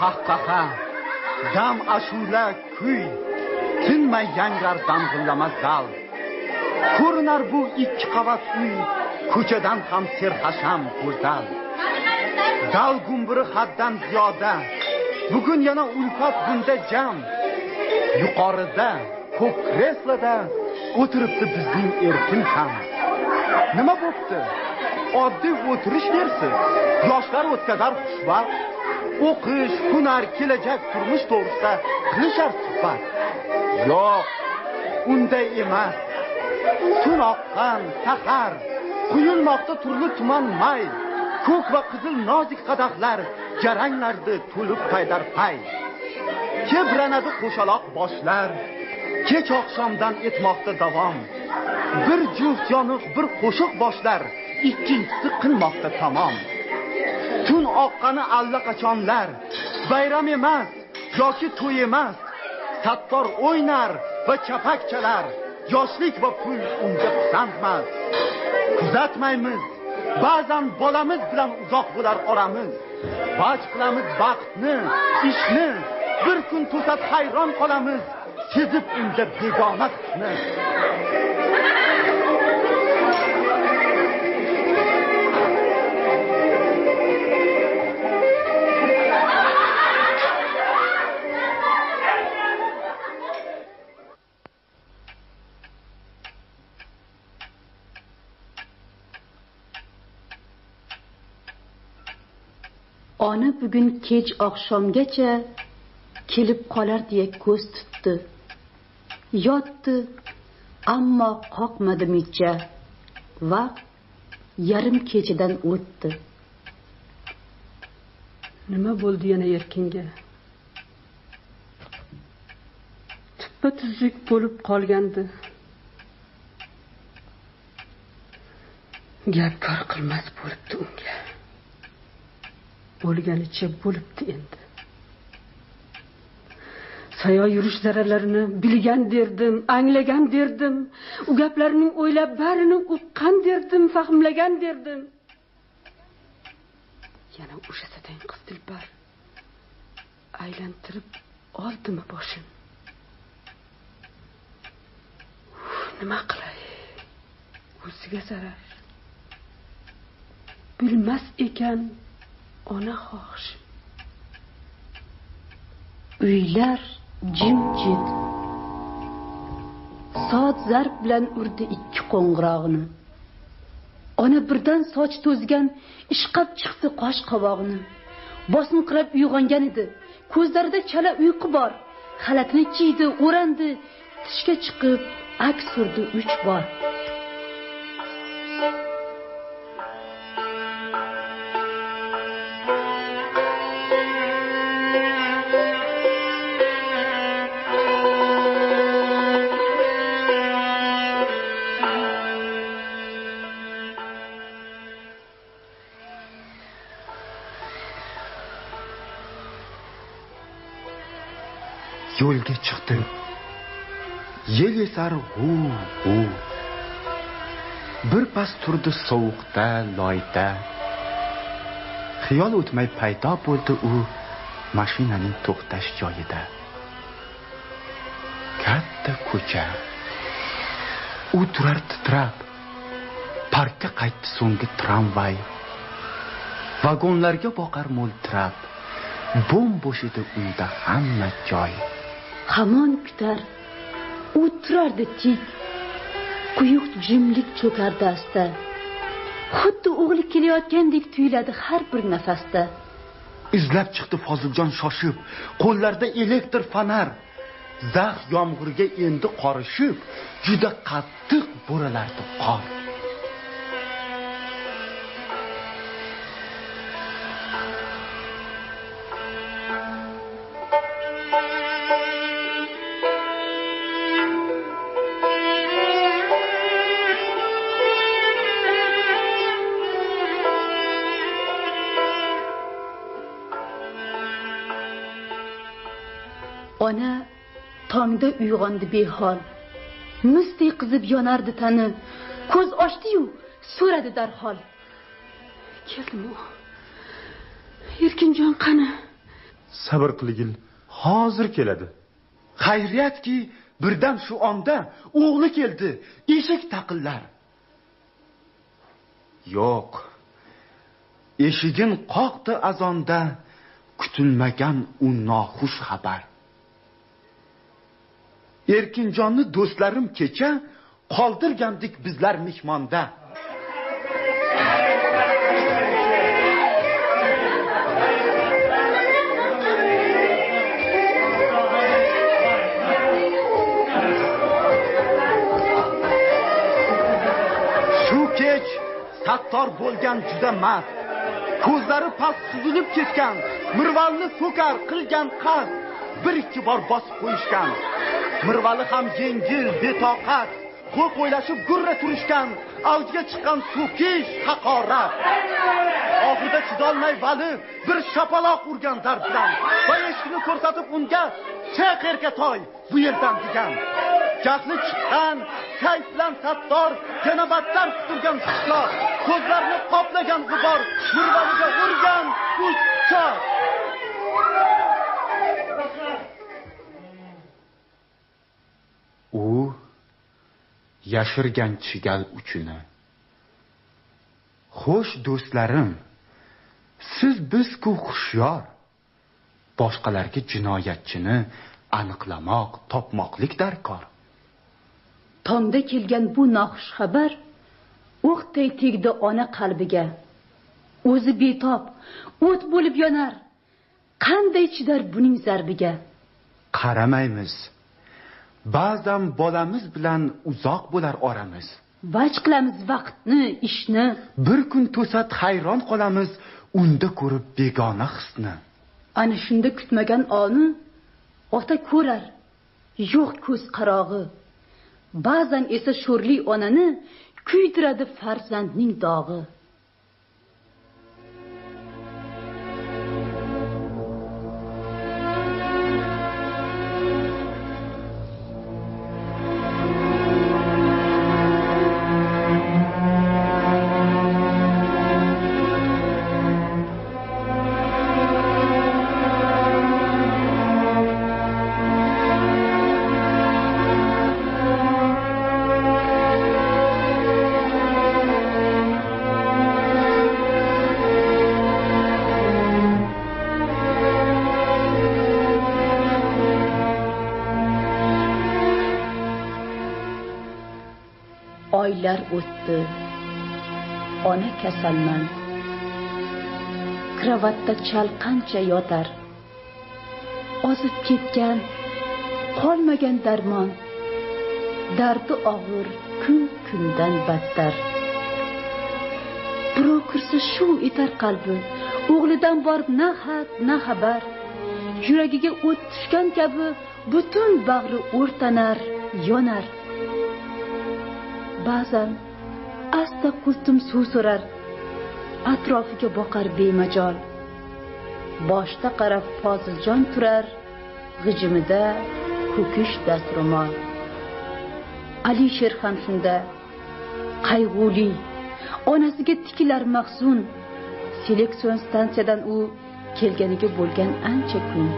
qahqaha, dam ashula kuy, tinmay yangrar dang'illama zal. Ko'rinar bu ikki qavat uy, ko'chadan ham serhasham go'zal. Zal gumburi haddan ziyoda, bugun yana ulfat bunda jam. Yuqorida ko'k kresloda o'tiribdi bizning erkin ham. Nima bo'pti? Oddiy o'tirish dersiz. Yoshlar o'tkazar xushvaqt. O'qish, hunar, kelajak, turmush to'g'risida qilishar suhbat. Yo'q, unday emas. Tun oqqan sahar, quyilmoqda turli tuman may. Ko'k va qizil nozik qadahlar jaranglardi to'lib paydarpay. Kebranadi qo'shaloq boshlar, kech oqshomdan etmoqda davom. Bir juft yoniq, bir qo'shiq boshlar, ikkinchisi qilmoqda tamom. Tun oqqani allaqachonlar, bayram emas yoki to'y emas. Sattor o'ynar va chapak chalar, yoshlik va pul unga pisandmas. Kuzatmaymiz, ba'zan bolamiz bilan uzoq bo'lar oramiz. Baj qilamiz baxtni, ishni, bir kun to'sat hayron qolamiz, sezib unda begona hisni. Ona bugun kech oqshomgacha kelib qolar deya ko'z tutdi. Yotdi, ammo qoqmadi mijja. Vaqt yarim kechadan o'tdi. Nima bo'ldi yana erkinga? Tuppa-tuzuk bo'lib qolgandi. Gap kor qilmas bo'libdi unga. Bo'lganicha bo'libdi endi. Sayo yurish zararlarini bilgan derdim, anglagan derdim. U gaplarning o'ylab barini uqqan derdim, fahmlagan derdim. Yana o'sha satang qiz dilbar aylantirib oldimi boshim? Nima qilay? O'ziga zarar. Bilmas ekan ona xohish. Uylar jimjit. Soat zarb bilan urdi ikki qo'ng'irog'ini. Ona birdan soch to'zgan ishqab chiqdi qosh qovog'ini. Bosinqirab uyg'ongan edi. Ko'zlarida chala uyqu bor. Xalatini kiydi, o'randi, tishga chiqib aks surdi 3 bor. Yo'lga chiqdi. Yel esar hu. Bir pas turdi sovuqda, loyda. Xiyol o'tmay paydo bo'ldi u mashinaning to'xtash joyida. Katta ko'cha. U turar titrab. Parkka qaytdi so'nggi tramvay. Vagonlarga boqar mo'ltirab. Bo'm-bo'sh edi unda hamma joy. Hamon kutar. U turardi tik. Quyuq jimlik cho'kardi asta. Xuddi o'g'li kelayotgandek tuyuladi har bir nafasda. Izlab chiqdi Foziljon shoshib, qo'llarida elektr fonar. Zax yomg'irga endi qorishib, juda qattiq bo'ralardi qor. Ona tongda uyg'ondi behol. Misdek qizib yonardi tani. Ko'z ochdi-yu, so'radi darhol. Keldim u. Erkinjon qani? Sabr qiligil, hozir keladi. Xayriyatki, birdan shu onda o'g'li keldi. Eshik taqillar. Yo'q. Eshigin qoqdi azonda. kutilmagan u noxush xabar. Erkinjonni do'stlarim kecha qoldirgandik bizlar mehmonda. Shu kech sattor bo'lgan juda mast, ko'zlari past suzilib ketgan, mirvalni so'kar qilgan qaz bir ikki bor bosib qo'yishgan. Mirvali ham yengil, betoqat, qo'l qo'ylashib gurra turishgan, avjiga chiqqan so'kish, haqorat. Oxirida chidolmay Vali bir shapaloq urgan dard bilan va eshikni ko'rsatib unga "Chiq erkatoy, bu yerdan" degan. Jahli chiqqan, kayf bilan sattor yana battar turgan qishloq, ko'zlarini qoplagan g'ubor Mirvaliga urgan uch-choq. U yashirgan chigal uchini. Xo'sh do'stlarim, siz biz-ku xushyor. Boshqalarga jinoyatchini aniqlamoq, topmoqlik darkor. Tongda kelgan bu noxush xabar o'qday tegdi ona qalbiga. O'zi betob, o't bo'lib yonar. Qanday chidar buning zarbiga? Qaramaymiz. Ba'zan bolamiz bilan uzoq bo'lar oramiz. Vaj qilamiz vaqtni, ishni. Bir kun to'sat hayron qolamiz, unda ko'rib begona hisni. Ana shunda kutmagan onni ota ko'rar, yo'q ko'z qarog'i. Ba'zan esa sho'rli onani kuydiradi farzandning dog'i. Oylar o'tdi. Ona kasalmand. Kravatda chalqancha yotar. Ozib ketgan, qolmagan darmon. Dardi og'ir, kun-kundan battar. Birov kirsa shu etar qalbi. O'g'lidan borib na xat, na xabar. Yuragiga o't tushgan kabi butun bag'ri o'rtanar, yonar. Ba'zan asta qustum suv so'rar, atrofiga boqar bemajol. Boshda qarab Foziljon turar, g'ijimida ko'kish dastro'mol. Alisher ham shunda qayg'uli, onasiga tikilar mahzun. Seleksion stansiyadan u kelganiga bo'lgan ancha kun.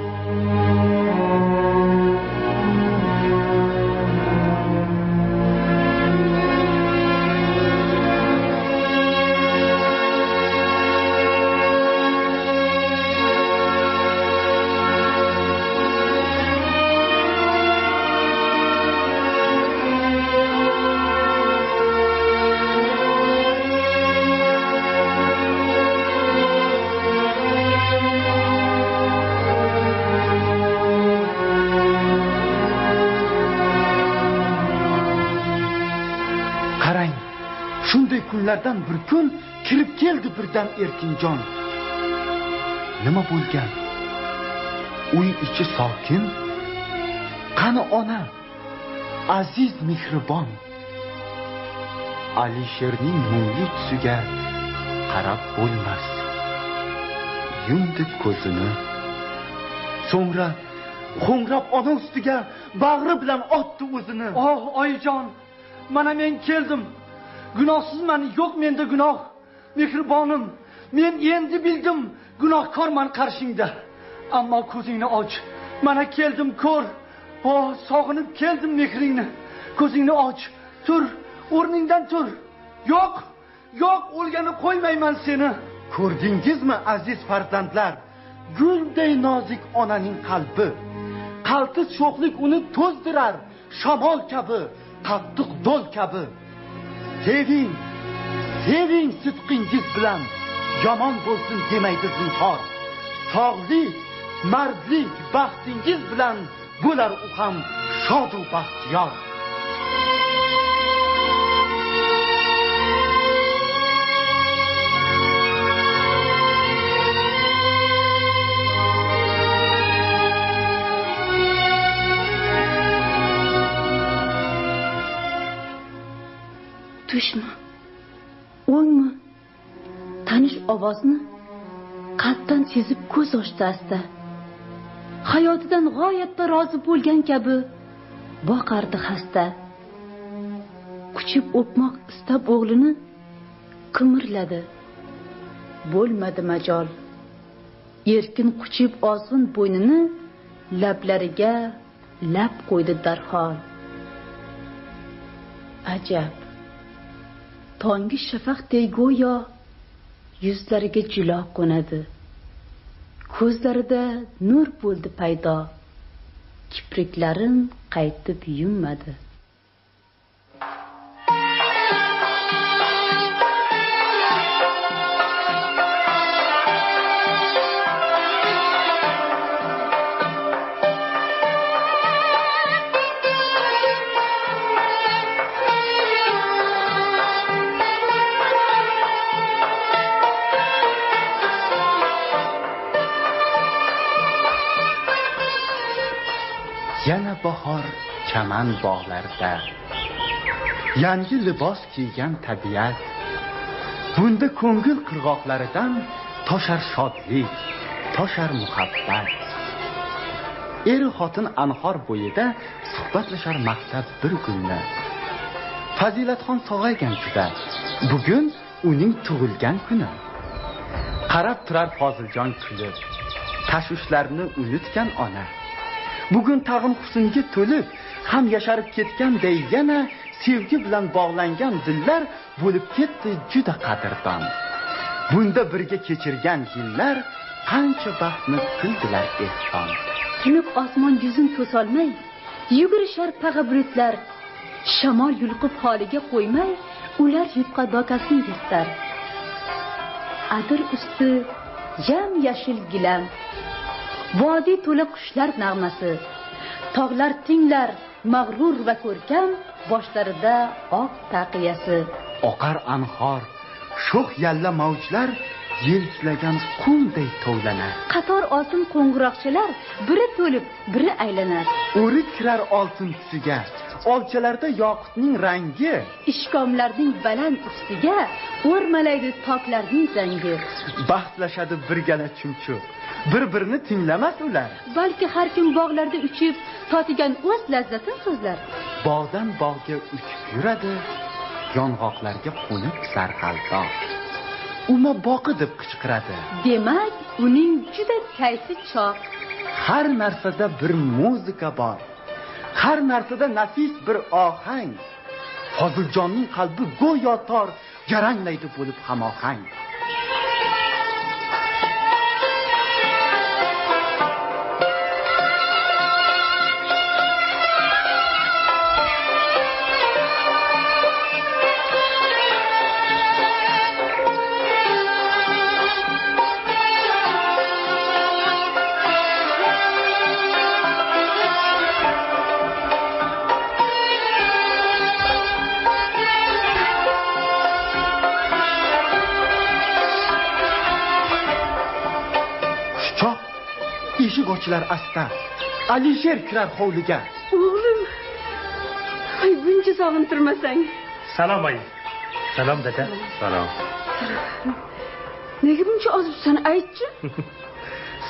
Kunlardan bir kun kirib keldi birdan Erkinjon. Nima bo'lgan? Uy ichi sokin. Qani ona? Aziz mehribon. Alisherning mungli tusiga qarab bo'lmas. Yumdi ko'zini. So'ngra qo'ngrab ona ustiga bag'ri bilan otdi o'zini. "Oh, oyijon, mana men keldim. Gunohsizman, yo'q menda gunoh. Mehribonim, men endi bildim, gunohkorman qarshingda. Ammo ko'zingni och. Mana keldim, ko'r. Sog'inib keldim mehringni. Ko'zingni och. Tur, o'rningdan tur. Yo'q, yo'q, o'lgani qo'ymayman seni. Ko'rdingizmi aziz farzandlar? gulday nozik onaning qalbi. Qaltis sho'xlik uni to'zdirar, shamol kabi, qattiq do'l kabi. Seving, seving sidqingiz bilan, yomon bo'lsin demaydi zinhor. Sog'lik, mardlik, baxtingiz bilan bo'lar u ham shod va baxtiyor. Tushmi? O'ngmi? Tanish ovozni qalbdan sezib ko'z ochdi asta. Hayotidan g'oyatda rozi bo'lgan kabi boqardi xasta. Kuchib o'pmoq istab o'g'lini qimirladi. Bo'lmadi majol. Erkin quchib ozg'in bo'ynini lablariga lab qo'ydi darhol. Ajab. Tonggi shafaqday go'yo yuzlariga jilo qo'nadi. Ko'zlarida nur bo'ldi paydo. Kipriklarin qaytib yummadi. Yana bahor chaman bog'larda, yangi libos kiygan tabiat. Bunda ko'ngil qirg'oqlaridan toshar shodlik, toshar muhabbat. Er xotin anhor bo'yida suhbatlashar maqsad bir kunni. Fazilatxon sog'aygan juda, bugun uning tug'ilgan kuni. Qarab turar Foziljon kulib, tashvishlarni unutgan ona. Bugun tag'in husnga to'lib, ham yasharib ketganday yana sevgi bilan bog'langan dillar bo'lib ketdi juda qadrdon. Bunda birga kechirgan yillar qancha baxtni qildilar ehson. Tiniq osmon yuzin to'solmay, yugurishar pag'a bulutlar. Shamol yulqib holiga qo'ymay, ular yupqa dokasini yirtar. Adir usti yam yashil gilam. Vodiy to'la qushlar nag'masi. Tog'lar tinglar, mag'rur va ko'rkam, boshlarida oq taqiyasi. Oqar anhor, sho'x yalla mavjlar yelkilagan qumday tovlanar. Qator oltin qo'ng'iroqchalar biri to'lib, biri aylanar. O'rik kirar oltin tusiga, olchalarda yoqutning rangi. Ishkomlarning baland ustiga o'rmalaydi toklarning zangi. Baxtlashadi birgala chumchuq. Bir-birini tinglamas ular. Balki har kim bog'larda uchib, totigan o'z lazzatin so'zlar. Bog'dan bog'ga uchib yuradi, yong'oqlarga qo'nib sarxaldoq. Uma boqi deb qichqiradi. Demak, uning juda kayfi choq. Har narsada bir muzika bor. Har narsada nafis bir ohang. Foziljonning qalbi go'yo tor, jaranglaydi bo'lib hamohang. Eshik ochilar asta. Alisher kirar hovliga. O'g'lim. Ay, buncha sog'intirmasang. Salom ay. Salom dada. Salom. Nega buncha ozibsan, aytchi?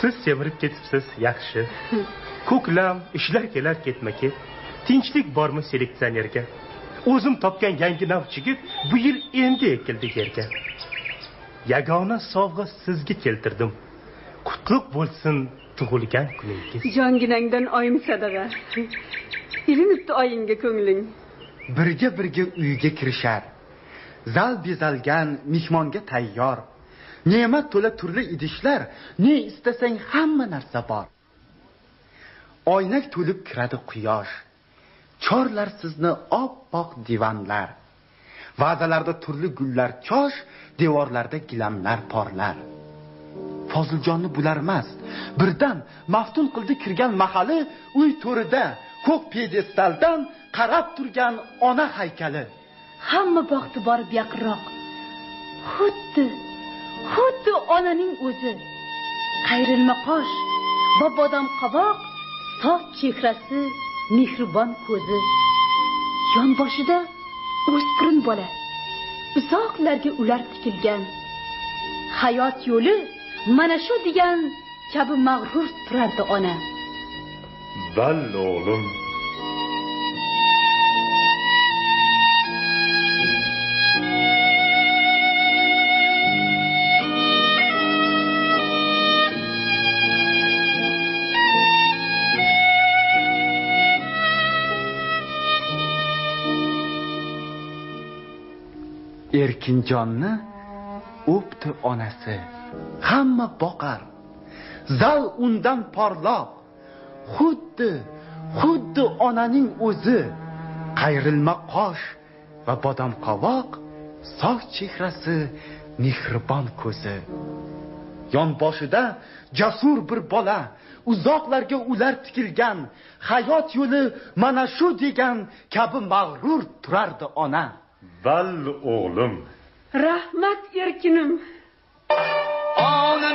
Siz semirib ketibsiz, yaxshi. Ko'klam, ishlar kelar ketma-ket. Tinchlik bormi seleksionerga? O'zim topgan yangi nav chigit bu yil endi ekildi yerga. Yagona sovg'a sizga keltirdim. Qutlug' bo'lsin tug'ilgan kuningiz. Jonginangdan oyim sadaqa. Ilinibdi oyingga ko'ngling. Birga uyga kirishar. Zal bezalgan mehmonga tayyor. ne'mat to'la turli idishlar, ne istasang hamma narsa bor. Oynak to'lib kiradi quyosh, chorlar sizni oppoq divanlar. Va'dalarda turli gullar chosh, devorlarda gilamlar porlar. Foziljonni bularmas, birdan maftun qildi kirgan mahali, uy to'rida ko'k pedestaldan qarab turgan ona haykali. Hamma vaqti borib yaqinroq. Xuddi onaning o'zi. Qayrilma qosh va bodom qovoq, sof chehrasi, mehribon ko'zi. Yonboshida o'spirin bola, uzoqlarga ular tikilgan. Hayot yo'li mana shu degan kabi mag'rur turardi ona. Bal o'g'lim. Erkinjonni o'pdi onasi. Hamma boqar. Zal undan porloq. Xuddi onaning o'zi. Qayrilma qosh va bodom qovoq, sof chehrasi, mehribon ko'zi. Yonboshida jasur bir bola, uzoqlarga ular tikilgan. Hayot yo'li mana shu degan kabi mag'rur turardi ona. Bal o'g'lim. Rahmat erkinim. Ona